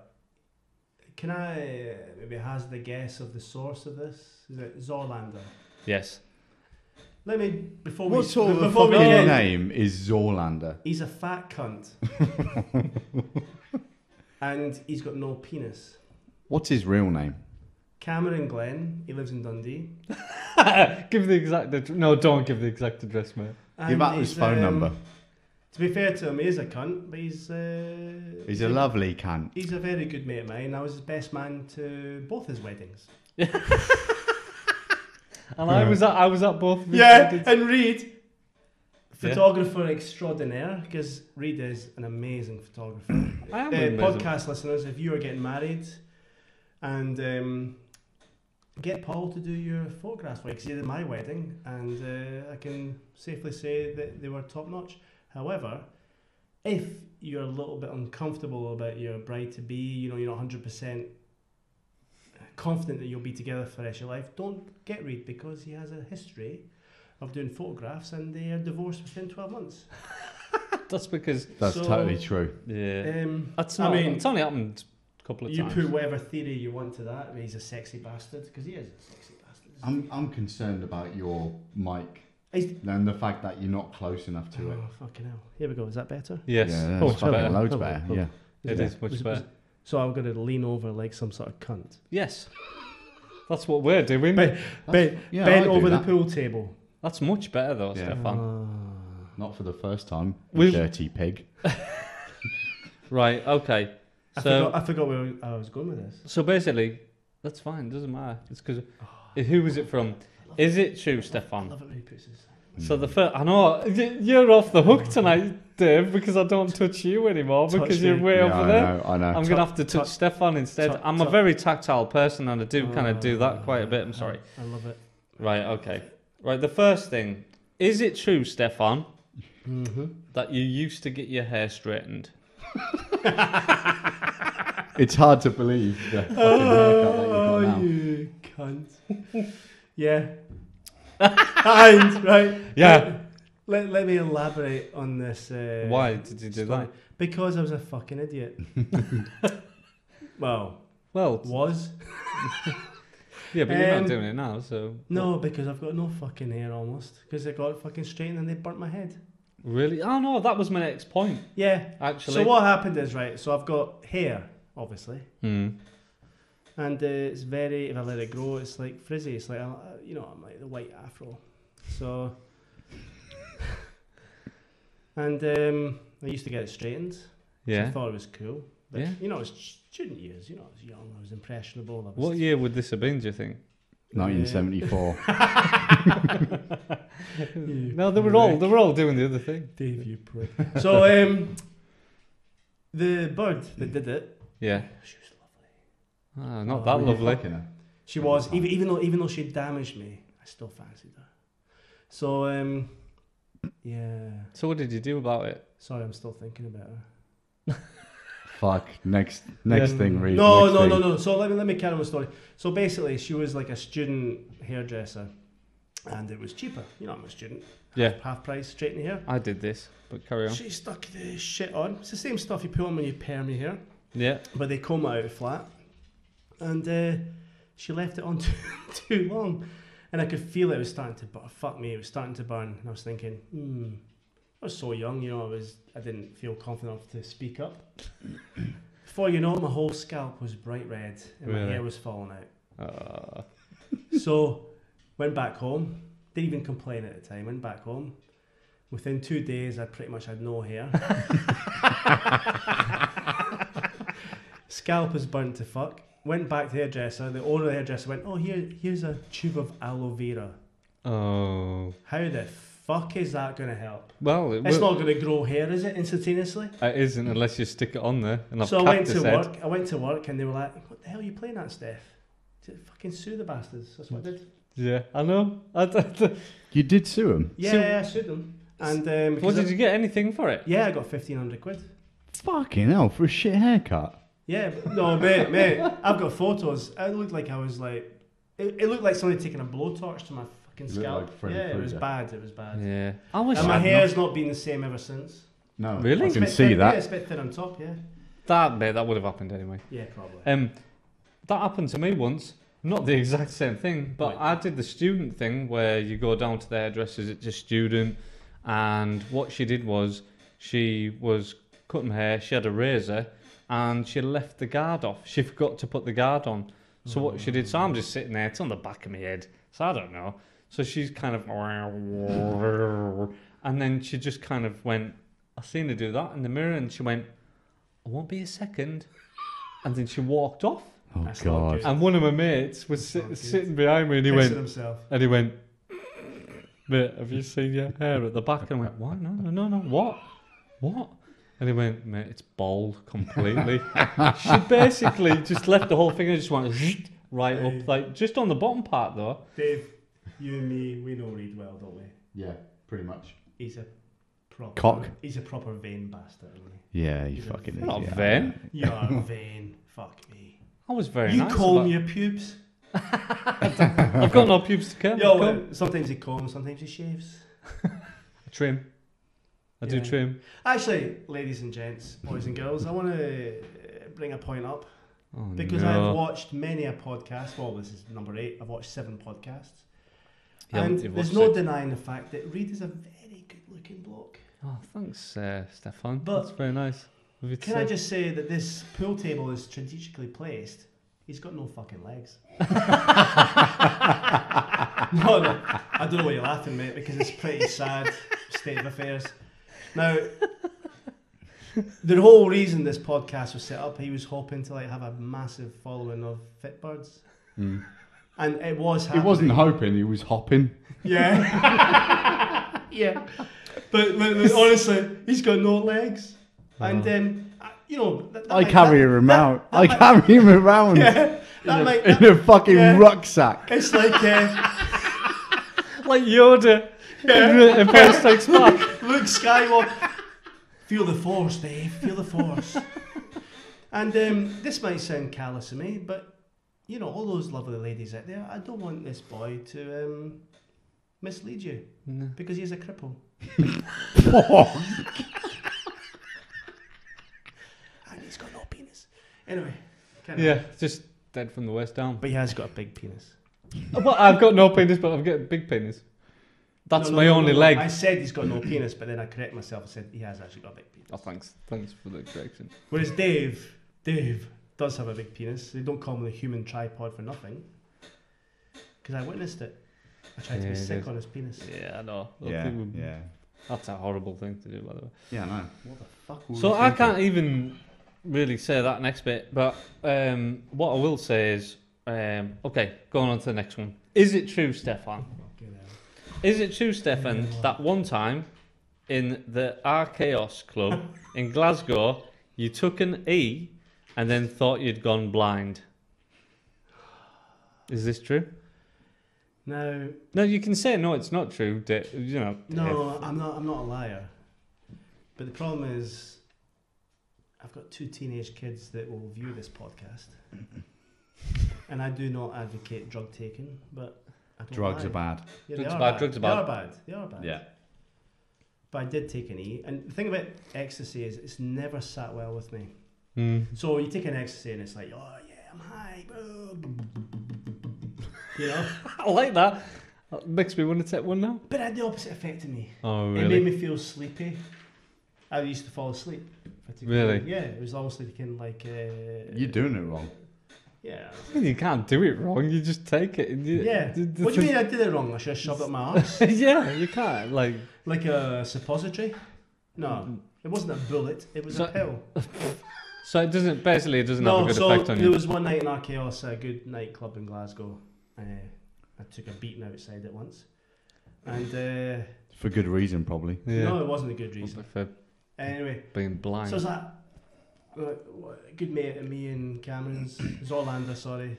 can I maybe hazard a guess of the source of this? Is it Zorlander? Yes. Let me, What sort of a fucking name is Zorlander? He's a fat cunt. And he's got no penis. What's his real name? Cameron Glenn. He lives in Dundee. Give the exact no, don't give the exact address, mate. Give out his phone number. To be fair to him, he is a cunt, but he's a lovely cunt. He's a very good mate of mine. I was his best man to both his weddings. And I was at both of his Yeah, weddings. and Reed, photographer extraordinaire, because Reed is an amazing photographer. I am amazing. Podcast listeners, if you are getting married, and get Paul to do your photographs for you, because he did my wedding, and I can safely say that they were top notch. However, if you're a little bit uncomfortable about your bride-to-be, you're not 100% confident that you'll be together for the rest of your life, don't get Reed, because he has a history of doing photographs and they are divorced within 12 months. That's because... That's totally true. Yeah. It's only happened a couple of times. You put whatever theory you want to that, but he's a sexy bastard, because he is a sexy bastard. I'm concerned about your mic and the fact that you're not close enough to it. Oh, fucking hell. Here we go. Is that better? Yes. Yeah, that's fucking loads better. Yeah. It is much better. So I'm going to lean over like some sort of cunt. Yes. That's what we're doing. Bent over the pool table. That's much better though, Stefan. Not for the first time, We've- dirty pig. Right, okay. I forgot where I was going with this. So basically, that's fine, doesn't matter. It's because... Who was it from? Is it true, I Stefan? love it when he puts his... So the first... I know, you're off the hook tonight, Dave, because I don't touch you anymore, because you're way over there. I know. I'm going to have to touch Stefan instead. I'm a very tactile person, and I do kind of do that quite a bit. I'm sorry. I love it. Right, okay. Right, the first thing. Is it true, Stefan, that you used to get your hair straightened? It's hard to believe the fucking haircut that you got now. You cunt. Yeah. And, right. Yeah. Let me elaborate on this. Why did you do story. that? Because I was a fucking idiot. Well, was. Yeah, but you're not doing it now, so... No, because I've got no fucking hair almost. Because I got it fucking straightened and they burnt my head. Really? Oh, no, that was my next point. Yeah. Actually. So what happened is, right, so I've got hair, obviously. Hmm. And it's very, if I let it grow, it's like frizzy. It's like, I'm like the white afro. So... And I used to get it straightened. Yeah. I thought it was cool. But, Yeah. it was student years. I was young. I was impressionable. I was What year would this have been, do you think? 1974. No, they were all doing the other thing. Dave, you prick. So, the bird that did it, Yeah. she was lovely. Ah, not that lovely. She was, even though she damaged me, I still fancied her. So, yeah. So what did you do about it? Sorry, I'm still thinking about her. Fuck. Next thing, Reed. No. So let me carry on the story. So basically, she was like a student hairdresser, and it was cheaper. I'm a student. Yeah. Half price, straightening hair. I did this, but carry on. She stuck the shit on. It's the same stuff you put on when you perm your hair, Yeah. but they comb it out flat. And she left it on too long, and I could feel it was starting to burn. Fuck me, it was starting to burn. And I was thinking, I was so young, I didn't feel confident enough to speak up. Before you know it, my whole scalp was bright red and my hair was falling out. So, went back home. Didn't even complain at the time. Went back home. Within 2 days, I pretty much had no hair. Scalp was burnt to fuck. Went back to the hairdresser. The owner of the hairdresser went, here's a tube of aloe vera. Oh. How the fuck is that going to help? Well, It's not going to grow hair, is it, instantaneously? It isn't unless you stick it on there. And So I went to work and they were like, what the hell are you playing at, Steph? To fucking sue the bastards. That's what I did. Yeah, I know. You did sue him? Yeah, I sued them. And What, did you get anything for it? Yeah, I got 1,500 quid. Fucking hell, for a shit haircut. Yeah, but, no, mate, I've got photos. I looked like I was like It looked like somebody taking a blowtorch to my fucking It looked scalp. like Freddy Yeah, it was Krueger. bad. It was bad. Yeah. I wish And my I'd hair's not been the same ever since. No, Really? I It's can It's a bit see thin, that. Yeah, it's a bit thin on top. Yeah. that would have happened anyway. Yeah, probably. That happened to me once. Not the exact same thing, but Right. I did the student thing where you go down to the hairdressers, it's a student, and what she did was she was cutting my hair, she had a razor, and she left the guard off. She forgot to put the guard on. So what she did, so I'm just sitting there, it's on the back of my head, so I don't know. So she's kind of, and then she just kind of went, I seen her do that in the mirror, and she went, I won't be a second. And then she walked off. Oh That's not God. good. And one of my mates was That's not good. sitting behind me, and he Pissing went, himself. mate, have you seen your hair at the back? And I went, what? No, what? And he went, mate, it's bald completely. She basically just left the whole thing and just went right up, like just on the bottom part though. Dave, you and me, we know Reed well, don't we? Yeah, pretty much. He's a proper Cock. He's a proper vain bastard, isn't Yeah, you He's a fucking vain- Not idiot. vain. he? You are vain. Fuck me. I was very You nice. comb about- your pubes. I've got no pubes to comb. Yeah, well, sometimes he combs, sometimes he shaves. I trim. I do Yeah. trim. Actually, ladies and gents, boys and girls, I want to bring a point up Oh, because no. I've watched many a podcast. Well, this is number 8. I've watched 7 podcasts, Yeah, and you've there's watched no it. denying the fact that Reed is a very good-looking bloke. Oh, thanks, Stefan. But That's very nice of you to Can say. I just say that this pool table is strategically placed? He's got no fucking legs. No, I don't know why you're laughing, mate, because it's a pretty sad state of affairs. Now, the whole reason this podcast was set up, he was hoping to like have a massive following of Fitbirds, and it was He happening. wasn't hoping, he was hopping. Yeah, yeah. But honestly, he's got no legs, and you know, I carry him around. I carry him around Yeah, that might. in a fucking rucksack. It's like Like Yoda in Empire Strikes Back. Luke Skywalker. Feel the force, Dave. Feel the force. And this might sound callous of me, but you know, all those lovely ladies out there, I don't want this boy to mislead you because he's a cripple. And he's got no penis. Anyway, Yeah, just dead from the waist down. but he has got a big penis. Well, I've got no penis, but I've got a big penis. That's No, my only leg. I said he's got no penis, but then I correct myself and said he has actually got a big penis. Oh, thanks for the correction. Whereas Dave does have a big penis. They don't call him the human tripod for nothing. Because I witnessed it. I tried to Yeah, be it sick is. on his penis. Yeah, I know. Yeah. That's a horrible thing to do, by the way. Yeah, I know. What the fuck? So I can't even really say that next bit, but what I will say is, okay, going on to the next one. Is it true, Stefan? Is it true, Stefan, that one time in the Archaeos Club in Glasgow, you took an E and then thought you'd gone blind? Is this true? Now, No, you can say no, it's not true. You know. no, I'm not a liar. But the problem is, I've got 2 teenage kids that will view this podcast. And I do not advocate drug taking, but I don't Drugs lie. are bad. Yeah, Drugs they are bad, drugs are They bad. are bad. They are bad. Yeah. But I did take an E. And the thing about ecstasy is it's never sat well with me. Mm. So you take an ecstasy and it's like, oh yeah, I'm high. You know? I like that. That makes me want to take one now. But it had the opposite effect to me. Oh, It really? made me feel sleepy. I used to fall asleep. if I took Really? it. Yeah, it was almost like You're doing it wrong. Yeah. You can't do it wrong. You just take it. Yeah. What do you mean I did it wrong? I should have shoved it up my arse? Yeah, you can't. Like, Like a suppository? No. It wasn't a bullet, it was So- a pill. so it doesn't. Basically, it doesn't have a No, good so effect on there you. was one night in Archaeos, a good nightclub in Glasgow. I took a beating outside it once. And For good reason, probably. Yeah. no, it wasn't a good reason. For Anyway, being blind. so it was that a good mate of me and Cameron's, it was Orlando, sorry.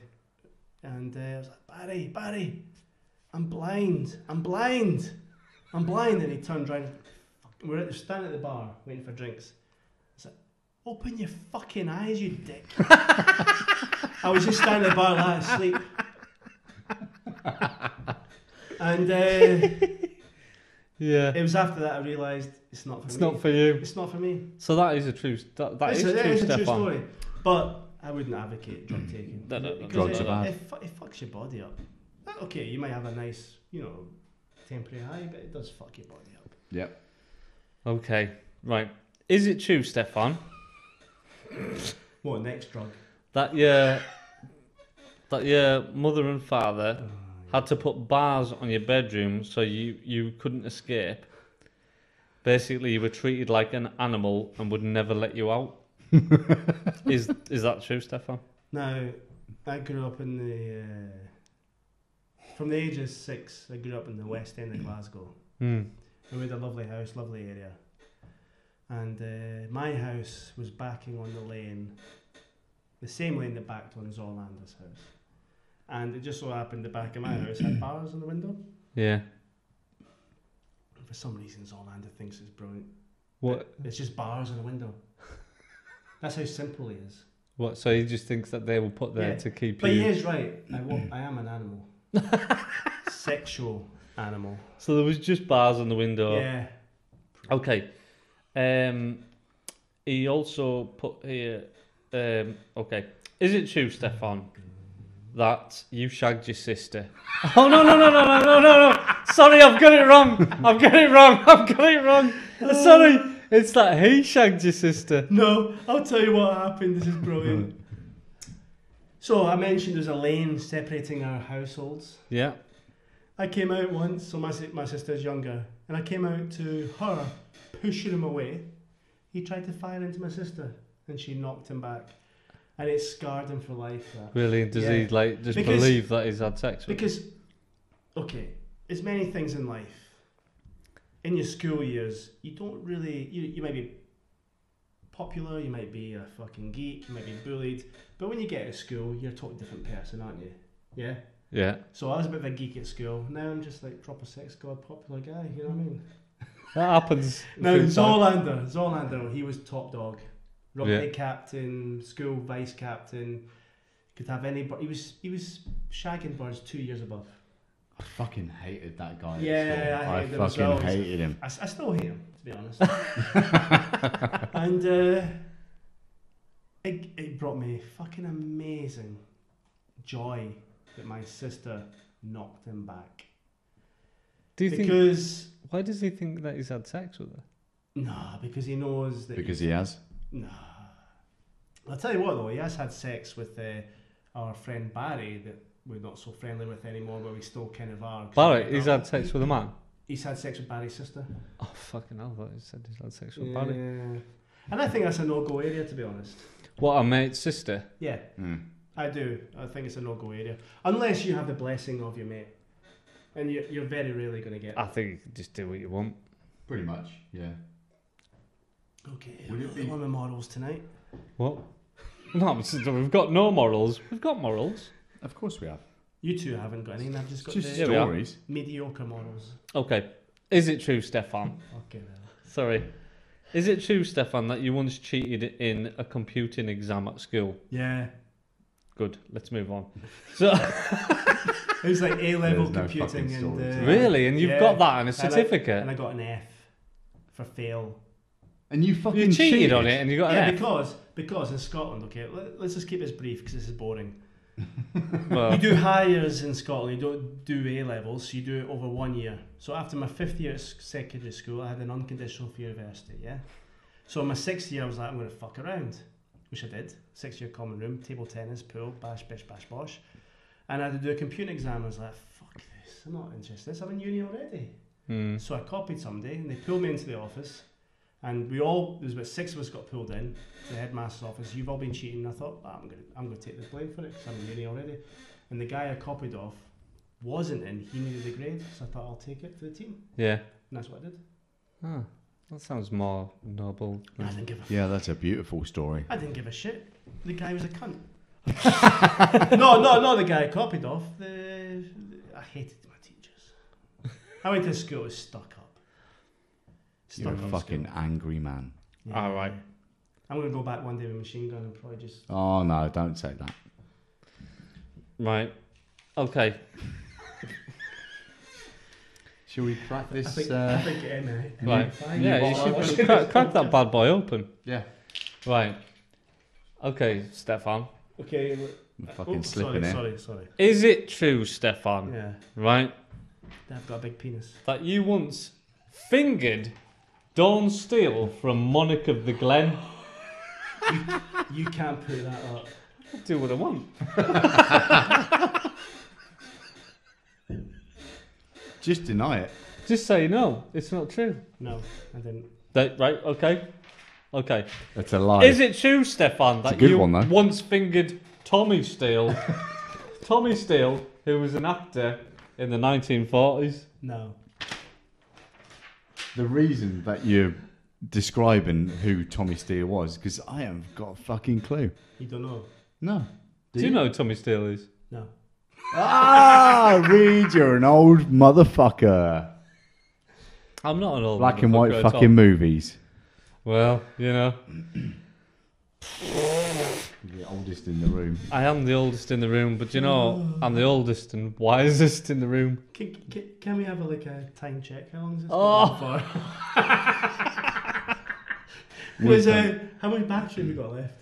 And I was like, Barry, I'm blind. And he turned round. We're standing at the bar waiting for drinks. I said, open your fucking eyes, you dick. I was just standing at the bar like asleep. And Yeah. it was after that I realised it's not for me. It's not for you. It's not for me. So that is a true. That is It true, is a true Stefan. story. But I wouldn't advocate drug taking. No. Because Drugs are bad. It fucks your body up. Okay, you might have a nice, temporary high, but it does fuck your body up. Yep. Okay. Right. Is it true, Stefan, What, next drug? that your mother and father had to put bars on your bedroom so you couldn't escape? Basically, you were treated like an animal and would never let you out. Is that true, Stefan? Now, I grew up in from the age of 6, I grew up in the West End of Glasgow. Hmm. We had a lovely house, lovely area. And my house was backing on the lane, the same lane that backed on Zolander's house. And it just so happened the back of my house had bars on the window. Yeah. For some reason, Zolander thinks it's brilliant. What? It's just bars on the window. That's how simple he is. What? So he just thinks that they will put there Yeah. to keep But you. he is right. I am an animal. Sexual animal. So there was just bars on the window. Yeah. Okay. He also put here. Okay. Is it true, Stefan, that you shagged your sister? Oh no! Sorry, I've got it wrong. Sorry, it's that he shagged your sister. No, I'll tell you what happened. This is brilliant. So I mentioned there's a lane separating our households. Yeah. I came out once, so my sister's younger, and I came out to her pushing him away. He tried to fire into my sister, and she knocked him back, and it scarred him for life. That. Really? Does he just believe that he's had sex with? Because, okay, there's many things in life. In your school years, you don't really, you might be popular, you might be a fucking geek, you might be bullied, but when you get to school, you're a totally different person, aren't you? Yeah? Yeah. So I was a bit of a geek at school. Now I'm just like proper sex god, popular guy, you know what I mean? That happens. Now Zolander, he was top dog. Rugby captain, school vice captain, could have any, but he was shagging birds 2 years above. I fucking hated that guy. Yeah, I hated him as fucking well. hated him. I still hate him, to be honest. And it brought me fucking amazing joy that my sister knocked him back. Do you think? Because Why does he think that he's had sex with her? nah, because he knows that. Because he has. Nah. I'll tell you what though, he has had sex with our friend Barry that we're not so friendly with anymore, but we still kind of are. Barry, he's had sex with a man? He's had sex with Barry's sister. Oh, fucking hell, I thought he said he's had sex with Barry. And I think that's a no-go area, to be honest. What, a mate's sister? Yeah, Mm. I do. I think it's a no-go area. Unless you have the blessing of your mate. And you're very rarely going to get I think you can just do what you want. Pretty much, yeah. Okay, Would it be- one of the models tonight. What? No, we've got no morals. We've got morals. Of course we have. You two haven't got any, and I've just got Just the we are. stories. mediocre models. Okay. Is it true, Stefan? Okay, then. Sorry. Is it true, Stefan, that you once cheated in a computing exam at school? Yeah. Good. Let's move on. So, It was like A-level There's no computing. fucking And, story to really? And you've yeah. got that and a certificate? And I got an F for fail. And you fucking You cheated on it and you got Yeah, an F. because in Scotland, okay, let's just keep this brief because this is boring. Well, You do high-years in Scotland, you don't do A-levels, you do it over 1 year. So after my 5th year at secondary school, I had an unconditional for university, yeah? So in my 6th year, I was like, I'm going to fuck around, which I did. 6-year common room, table tennis, pool, bash, bish, bash, bosh. And I had to do a computing exam. I was like, fuck this, I'm not interested, I'm in uni already. So I copied somebody, and they pulled me into the office. And there was about 6 of us got pulled in the headmaster's office. You've all been cheating. I thought, I'm going to take the blame for it because I'm in uni already. And the guy I copied off wasn't in. He needed a grade, so I thought I'll take it for the team. yeah. And that's what I did. Oh, that sounds more noble. I didn't give a Yeah, that's a beautiful story. I didn't give a shit. The guy was a cunt. No, not the guy I copied off. I hated my teachers. I went to school, was stuck up. You're a Stuck up fucking school. angry man. Yeah. All right. I'm going to go back one day with a machine gun and probably just... Oh no, don't say that. Right. Okay. Shall we crack this? I think Emma. Right. Yeah, you bottle should crack that bad boy open. Yeah. Right. Okay, Stefan. Okay. I'm fucking slipping here. Sorry. Is it true, Stefan? Yeah. Right. I've got a big penis. That you once fingered Dawn Steele from Monarch of the Glen? You can't put that up. I'll do what I want. Just deny it. Just say no. It's not true. No, I didn't. Right. Okay. Okay. That's a lie. Is it true, Stefan, that a good you one, though. once fingered Tommy Steele? Tommy Steele, who was an actor in the 1940s. No. The reason that you're describing who Tommy Steele was, because I haven't got a fucking clue. You don't know? No. Do you know who Tommy Steele is? No. Reed, you're an old motherfucker. I'm not an old Black and white motherfucker at all. fucking movies. Well, you know, The oldest in the room. I am the oldest in the room, but you know, I'm the oldest and wisest in the room. Can we have a time check? How long is this Oh. going for? How much battery have we got left?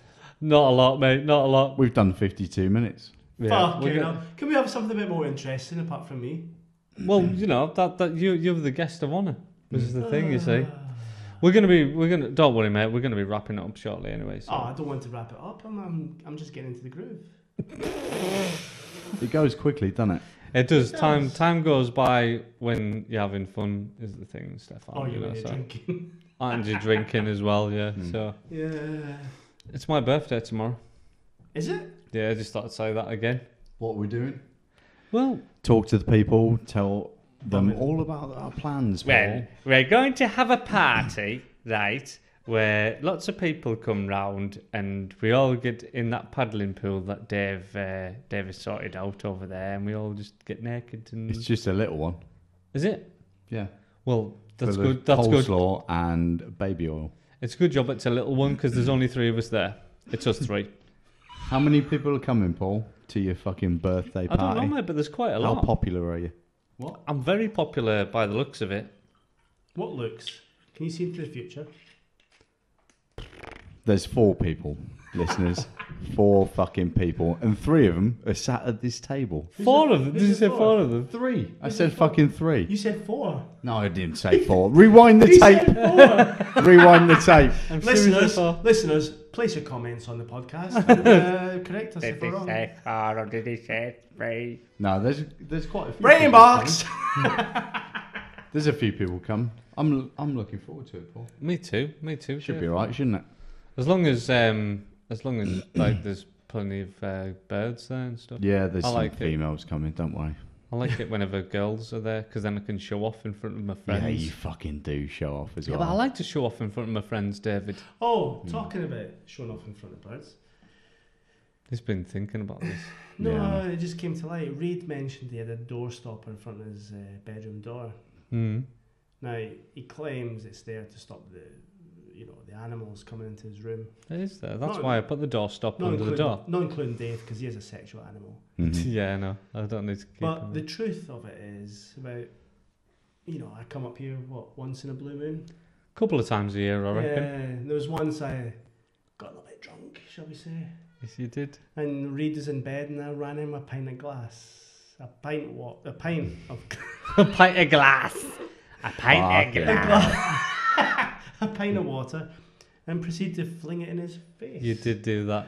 Not a lot, mate. Not a lot. We've done 52 minutes. Yeah, Fucking hell. Can we have something a bit more interesting apart from me? well, you know that you're the guest of honour. This is the thing, you see. We're gonna. Don't worry, mate. We're gonna be wrapping it up shortly, anyway. So. Oh, I don't want to wrap it up. I'm just getting into the groove. It goes quickly, doesn't it? It does. Time goes by when you're having fun. Is the thing, Stefan. Oh, you're so. drinking. And you're drinking as well, yeah. So Yeah. it's my birthday tomorrow. Is it? Yeah, I just thought I'd say that again. What we're doing? Well, Talk to the people, tell them Bumming. all about our plans, Paul. we're going to have a party, right, where lots of people come round and we all get in that paddling pool that Dave has sorted out over there, and we all just get naked. And It's just a little one. is it? Yeah. Well, that's Full of good. That's good. coleslaw and baby oil. It's a good job it's a little one because there's only 3 of us there. It's us 3. How many people are coming, Paul, to your fucking birthday I party? don't know, mate, but there's quite a How lot. popular are you? What? I'm very popular by the looks of it. What looks? Can you see into the future? There's 4 people, listeners. 4 fucking people. And 3 of them are sat at this table. 4 of them? Did you say 4? 4 of them? 3. I Who's said the 4? fucking 3. You said 4. No, I didn't say 4. Rewind the He tape. said 4. Rewind the tape. I'm sure he said 4. Listeners, place your comments on the podcast and correct us if we're wrong. 4 or did he say 3? No, there's quite a few. Brain people box. coming. There's a few people come. I'm looking forward to it, Paul. Me too. Should be alright, shouldn't it? As long as like there's plenty of birds there and stuff. Yeah, there's I some like it. females coming. Don't worry. I like it whenever girls are there because then I can show off in front of my friends. Yeah, you fucking do show off as Yeah, well. but I like to show off in front of my friends, David. Oh, talking about showing off in front of birds. He's been thinking about this. No, Yeah. it just came to light. Reed mentioned he had a door stopper in front of his bedroom door. Mm. Now he claims it's there to stop the animals coming into his room. It is there. That's Not- why I put the door stop Not under the including, door. not including Dave because he is a sexual animal. Mhm. Yeah, no, I don't need to keep But him. the truth of it is about, I come up here once in a blue moon. Couple of times a year, I reckon. Yeah, there was once I got a little bit drunk, shall we say, Yes, you did. and Reed was in bed and I ran him a pint of glass, a pint of A pint of glass. A pint Fucking of glass. a pint of water, and proceeded to fling it in his face. You did do that.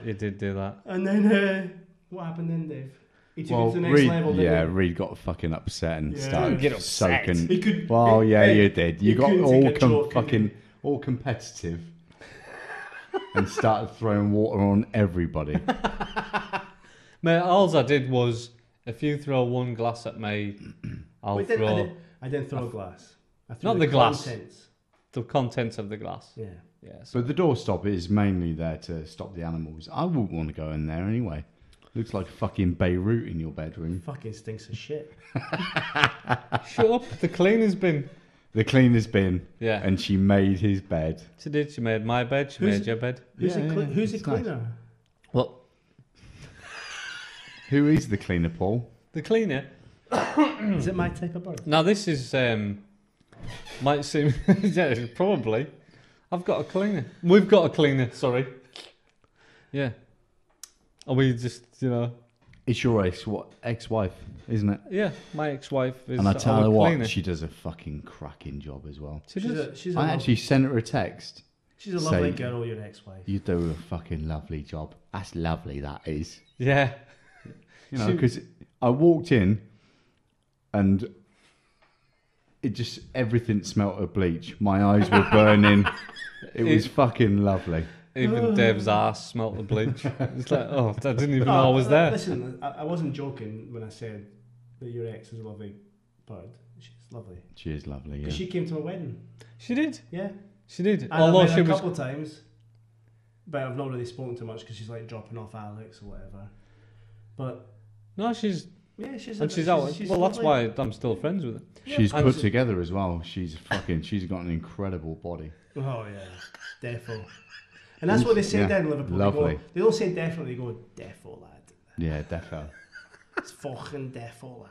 And then what happened then, Dave? He took it to the next Reed, level. didn't he? Reed got fucking upset and Yeah. started Get upset. soaking. He could. Well, yeah, hey, you did. You he got couldn't all take a joke, could fucking he? all competitive and started throwing water on everybody. Mate, all I did was, if you throw one glass at me, I'll Wait, throw I didn't throw a glass. I threw Not the glass. contents. the contents of the glass. Yeah. Yes. But the doorstop is mainly there to stop the animals. I wouldn't want to go in there anyway. Looks like fucking Beirut in your bedroom. Fucking stinks of shit. Shut up. The cleaner's bin. The cleaner's bin, Yeah. and she made his bed. She did. She made my bed. She Who's- made your bed. Who's Yeah, the yeah, who's the it's nice. cleaner? Well, Who is the cleaner, Paul? the cleaner Is it my type of bird? Now this is might seem yeah, probably. I've got a cleaner. We've got a cleaner. Sorry. Yeah. Are we just It's your ex-wife, isn't it? Yeah, my ex-wife is. And I tell her cleaner. what, she does a fucking cracking job as well. She's I actually sent her a text. She's a lovely girl, your ex-wife. You do a fucking lovely job. That's lovely, that is. Yeah. Because I walked in and everything smelt of bleach. My eyes were burning. It was fucking lovely. Even Dave's ass smelt the bleach. It's like, I didn't even know I was there. Listen, I wasn't joking when I said that your ex is a lovely bird. She's lovely. She is lovely, yeah. Because she came to my wedding. She did. Yeah. She did. And Although I've met she her a was. couple of times, but I've not really spoken to much because she's like dropping off Alex or whatever. But No, she's. yeah, she's out. she's Well, that's lovely. why I'm still friends with her. She's Yeah. put together as well. She's got an incredible body. Oh yeah, defo. And that's what they say Yeah, down in Liverpool. lovely. They don't say definitely, they go defo lad. Yeah, defo. It's fucking defo lad.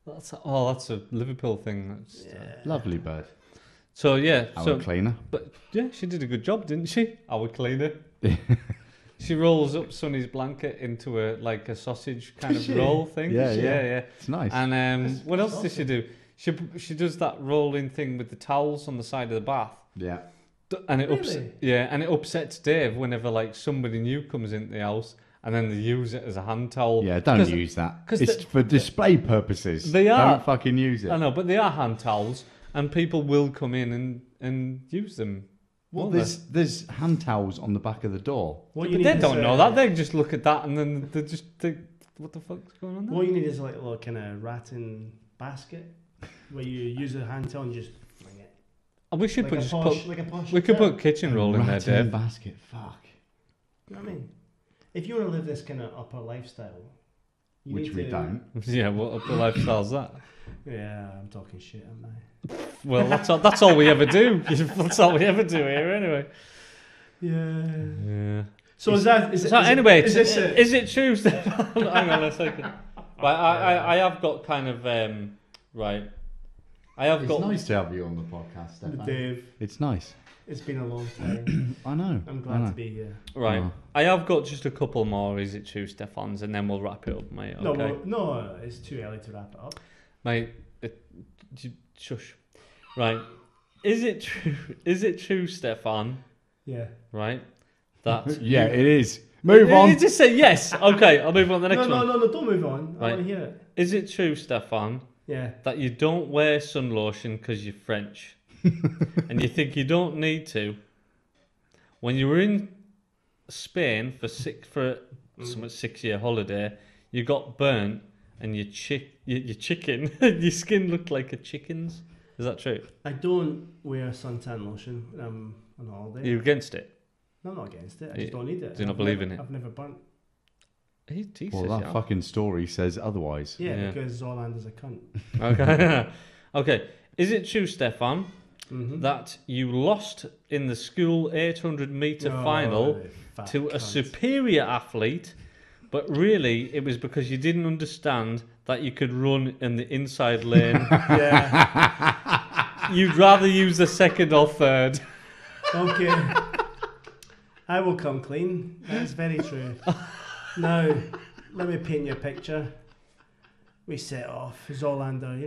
That's a Liverpool thing. That's, Yeah. Lovely bird. So yeah, Our cleaner. but yeah, she did a good job, didn't she? Our cleaner. She rolls up Sonny's blanket into a sausage kind of roll thing. Yeah. yeah. It's nice. And what else does she awesome. do? She does that rolling thing with the towels on the side of the bath. Yeah. And it Really? and it upsets Dave whenever somebody new comes into the house and then they use it as a hand towel. Yeah, don't use that. 'cause It's for display purposes. They are. Don't fucking use it. I know, but they are hand towels, and people will come in and use them. Well, won't there's hand towels on the back of the door. What they? you But need they is, don't know that. They just look at that and then they just think, "What the fuck's going on there?" What you need is like a little kind of rattan basket where you use a hand towel and just fling it. We should Like put a just posh, put. like a posh We could hotel. put kitchen roll in there, Rattan Dave. basket. Fuck. You know what I mean? If you want to live this kind of upper lifestyle, you Which need we to- don't. Yeah, what upper lifestyle's that? Yeah, I'm talking shit, am I? Well, that's all we ever do. That's all we ever do here, anyway. Yeah. Yeah. So is that? So anyway, is this it? is it true? Hang on a second. Right, I have got kind of right. I have It's got. nice to have you on the podcast, Stefan. Dave, It's nice. it's been a long time. I know. I'm I glad know. to be here. Right, Oh. I have got just a couple more. Is it true, Stefan's, and then we'll wrap it up, mate. Okay, No, it's too early to wrap it up. mate. Shush. Right, is it true? Is it true, Stefan? Yeah. Right, that Yeah, it is. Move on. You just say yes. Okay, I'll move on to the next one. No, don't move on. I Right. want to hear it. Is it true, Stefan, Yeah. that you don't wear sun lotion because you're French, and you think you don't need to? When you were in Spain for some 6-year holiday, you got burnt, and your chicken, your skin looked like a chicken's. Is that true? I don't wear suntan lotion when I'm on holiday. Are you against it? No, I'm not against it. I just don't need it. Do you not I've believe never- in it? I've never burnt. He Well, says that yeah. fucking story says otherwise. Yeah, Yeah. because Zoland is a cunt. Okay. Okay. Is it true, Stefan, Mm-hmm. that you lost in the school 800-meter final to a superior athlete, but really it was because you didn't understand that you could run in the inside lane? Yeah. You'd rather use the second or third. Okay. I will come clean. That's very true. Now, let me paint you a picture. We set off. Zolander,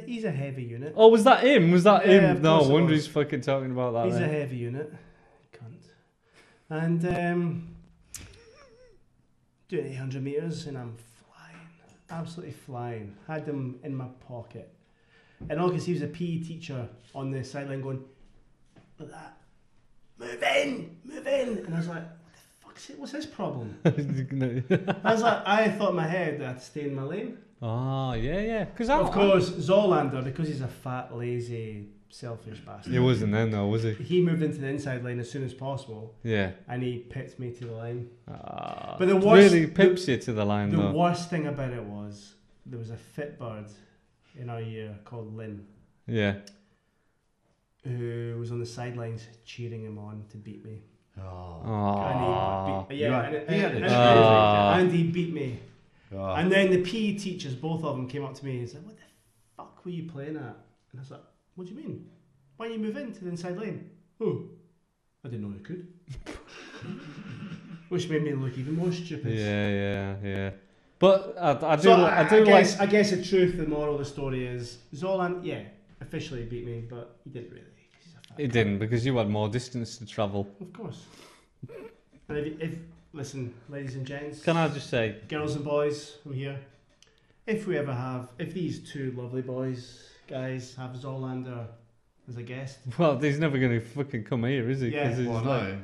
he's a heavy unit. Oh, was that him? Was that Yeah, him? of No course it wonder was. he's fucking talking about that. He's a then. heavy unit. Cunt. And doing 800 metres and I'm flying. Absolutely flying. Had him in my pocket. And all I could see was a PE teacher on the sideline going, like that. Move in! Move in! And I was like, what the fuck's it? What's his problem? I was like, I thought in my head that I'd stay in my lane. Oh, yeah. Because Of course, Zolander, because he's a fat, lazy, selfish bastard. He wasn't then, though, was he? He moved into the inside lane as soon as possible. Yeah. And he picked me to the line. But But the worst- really pips you to the line, The though. worst thing about it was there was a fit bird in our year called Lynn Yeah. who was on the sidelines cheering him on to beat me. Oh. Oh. And he beat, He had a and chance. and he beat me. Oh. And then the PE teachers, both of them, came up to me and said, "What the fuck were you playing at?" And I was like, "What do you mean? Why don't you move into the inside lane?" "Oh, I didn't know you could." Which made me look even more stupid. Yeah. But I guess the truth, the moral of the story is Zolan, officially beat me, but he didn't really. He didn't, because you had more distance to travel. Of course. And if listen, ladies and gents, Can I just say, girls and boys, I'm here. If these two lovely guys have Zolander as a guest, well, he's never going to fucking come here, is he? Yeah, 'Cause he's Well, no.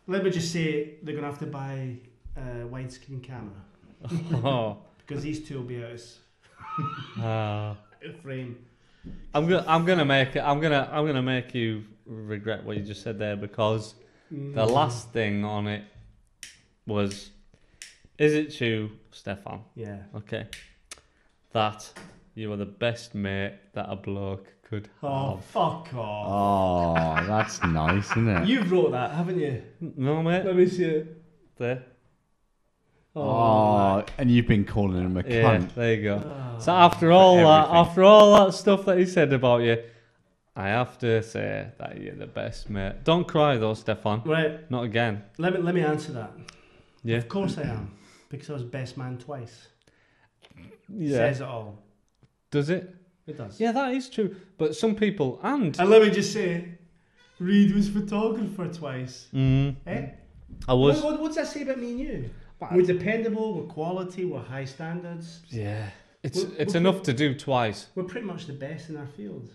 let me just say they're gonna have to buy a widescreen camera Oh. because these two will be out Ah. of frame. I'm gonna make you regret what you just said there, because the last thing on it was, is it true, Stefan? Yeah. Okay. That you are the best mate that a bloke could Oh, have. fuck off. Oh, that's nice, isn't it? You wrote that, haven't you? No, mate. Let me see it. There. Oh, and you've been calling him a Yeah, cunt. there you go. Oh. So after all that stuff that he said about you, I have to say that you're the best mate. Don't cry though, Stefan. Right. Not again. Let me answer that. Yeah. Of course I am, because I was best man twice. Yeah. Says it all. Does it? It does. Yeah, that is true. But some people And let me just say, Reed was photographer twice. Eh? I was. What does that say about me and you? We're dependable, we're quality, we're high standards. Yeah. It's We're enough to do twice. We're pretty much the best in our field.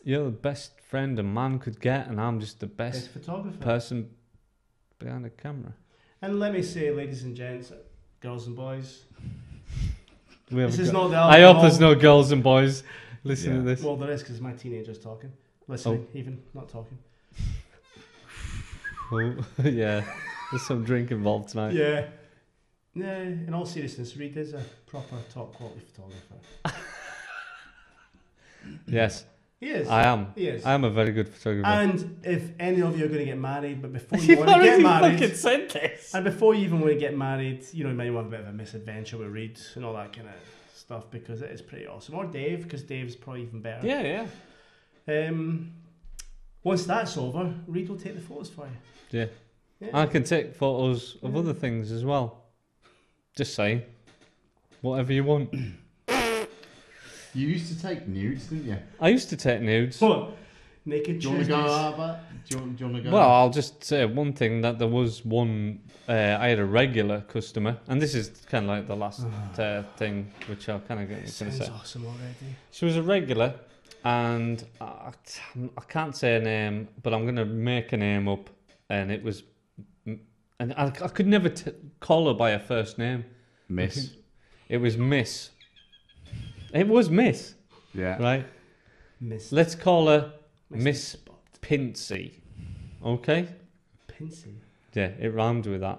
You're the best friend a man could get, and I'm just the best photographer. person behind the camera. And let me say, ladies and gents, girls and boys, We this haven't is got- not the I alcohol. hope there's no girls and boys listening to this. Well, there is, because my teenager's talking. Listening, even, not talking. Oh, yeah, there's some drink involved tonight. Yeah. No, in all seriousness, Reed is a proper top quality photographer. Yes, He is. I am. He is. I am a very good photographer. And if any of you are going to get married, but before you You've want to get already married, fucking said this. and before you even want to get married, you know, you might want a bit of a misadventure with Reed and all that kind of stuff, because it is pretty awesome. Or Dave, because Dave's probably even better. Yeah, yeah. Once that's over, Reed will take the photos for you. Yeah. Yeah. I can take photos of other things as well. Just saying. Whatever you want. You used to take nudes, didn't you? I used to take nudes. What? Naked Do you want to Tuesdays. go, Albert? Do you want to go? Well, I'll just say one thing, that there was one, I had a regular customer, and this is kind of like the last thing, which I'll kind of going to Sounds say. awesome already. She was a regular, and I can't say a name, but I'm going to make a name up, and it was, and I could never call her by her first name. Miss. It was Miss. It was Miss, Yeah. right? Miss. Let's call her Miss Spot. Pincy. Okay? Pincy. Yeah, it rhymed with that.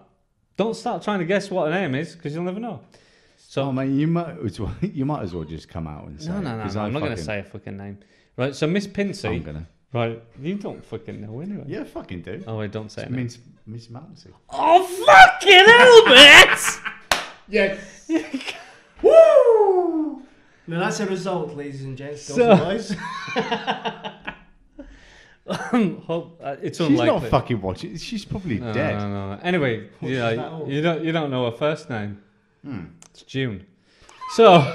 Don't start trying to guess what her name is, because you'll never know. So, Oh, mate, you might as well just come out and say no, it, 'cause I'm not going to say a fucking name. Right, so Miss Pincy. I'm gonna. Right, you don't fucking know anyway. Yeah, fucking do. Oh, wait, don't say It it. means Miss Mouncy. Oh, fucking hell, Yes. Woo! Now that's a result, ladies and gents, girls and boys. It's She's unlikely. not fucking watching. She's probably No, dead. no. Anyway, Oh, she's that old. you don't know her first name. It's June. So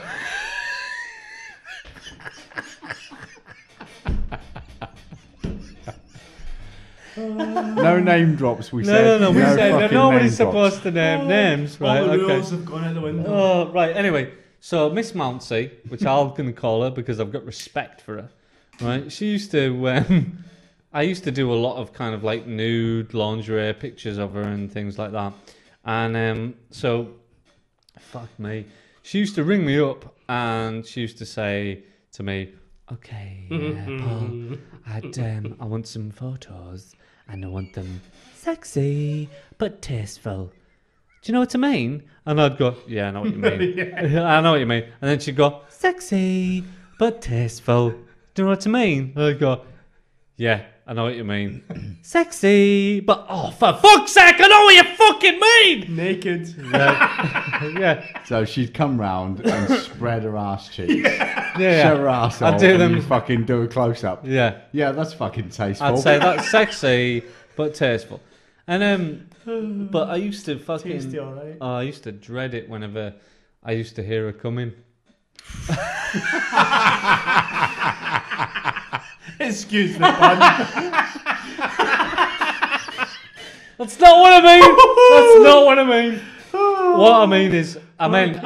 No name drops. We no. said. We said fucking nobody's name drops. supposed to name names, right? All the Okay. rules have gone out the window. Oh, right. Anyway, so Miss Mouncy, which I'm going to call her because I've got respect for her, right? She used to, I used to do a lot of kind of like nude lingerie pictures of her and things like that. And so, fuck me. She used to ring me up and she used to say to me, okay, Paul, I want some photos and I want them sexy but tasteful. Do you know what I mean? And I'd go, yeah, I know what you mean. I know what you mean. And then she'd go, sexy but tasteful. Do you know what I mean? And I'd go, yeah, I know what you mean. Sexy, but oh, for fuck's sake, I know what you fucking mean. Naked. Yeah. So she'd come round and spread her ass cheeks. Yeah. Show her ass I'd do them. You fucking do a close up. Yeah. Yeah, that's fucking tasteful. I'd say that's sexy, but tasteful. And but I used to fucking. Tasty, all right. Oh, I used to dread it whenever I used to hear her coming. Excuse me, bud. That's not what I mean. That's not what I mean. What I mean is, I meant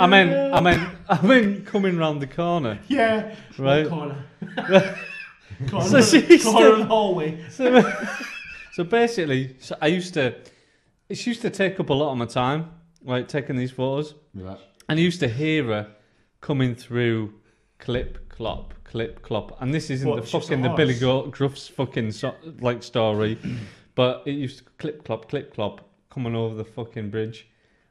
coming round the corner. Yeah. Right. Corner. So she used Corner to- of the hallway. So basically, it used to take up a lot of my time, like taking these photos, Yeah. and I used to hear her coming through, clip clop, and this isn't What, the she's fucking a the Billy horse? Gruff's fucking like story, but it used to clip clop, coming over the fucking bridge,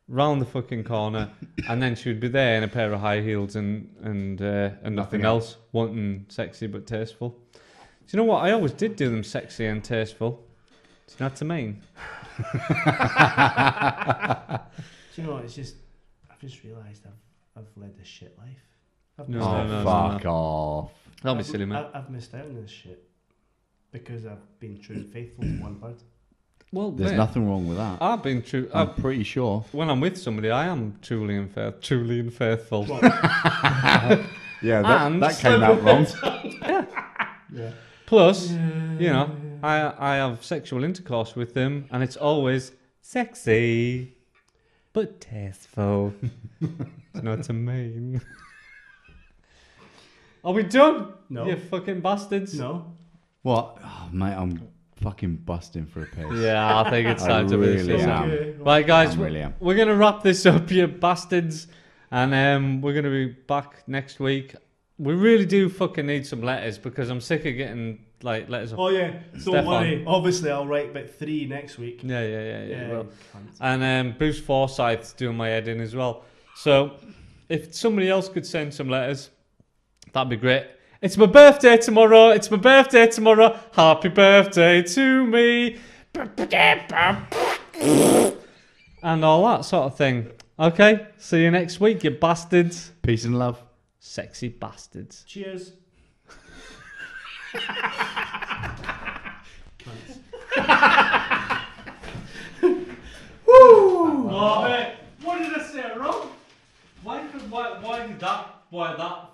round the fucking corner, and then she would be there in a pair of high heels and nothing else, wanting sexy but tasteful. Do you know what? I always did do them sexy and tasteful. Do you know what I mean? Do you know what? It's just, I've just realised I've led a shit life. I've No, missed out. no, Fuck off. Don't be silly, man. I've missed out on this shit because I've been true and faithful to one bird. Well, There's mate, nothing wrong with that. I've been true. I'm pretty sure. When I'm with somebody, I am truly and faithful. Yeah, And- that came out wrong. Yeah. Plus, you know, I have sexual intercourse with them, and it's always sexy, but tasteful. You know what I mean? Are we done? No. You fucking bastards. No. What? Oh, mate, I'm fucking busting for a piss. Yeah, I think it's I time to really finish. am. Okay. Right, guys, I really am. we're going to wrap this up, you bastards. And we're going to be back next week. We really do fucking need some letters because I'm sick of getting like letters. Oh yeah. Don't Stefan. worry. Obviously, I'll write about 3 next week. Yeah. Well, cunt. and Bruce Forsyth's doing my head in as well. So if somebody else could send some letters, that'd be great. It's my birthday tomorrow. Happy birthday to me. And all that sort of thing. Okay, see you next week, you bastards. Peace and love. Sexy bastards. Cheers. Oh, hey, what did I say wrong? Why did that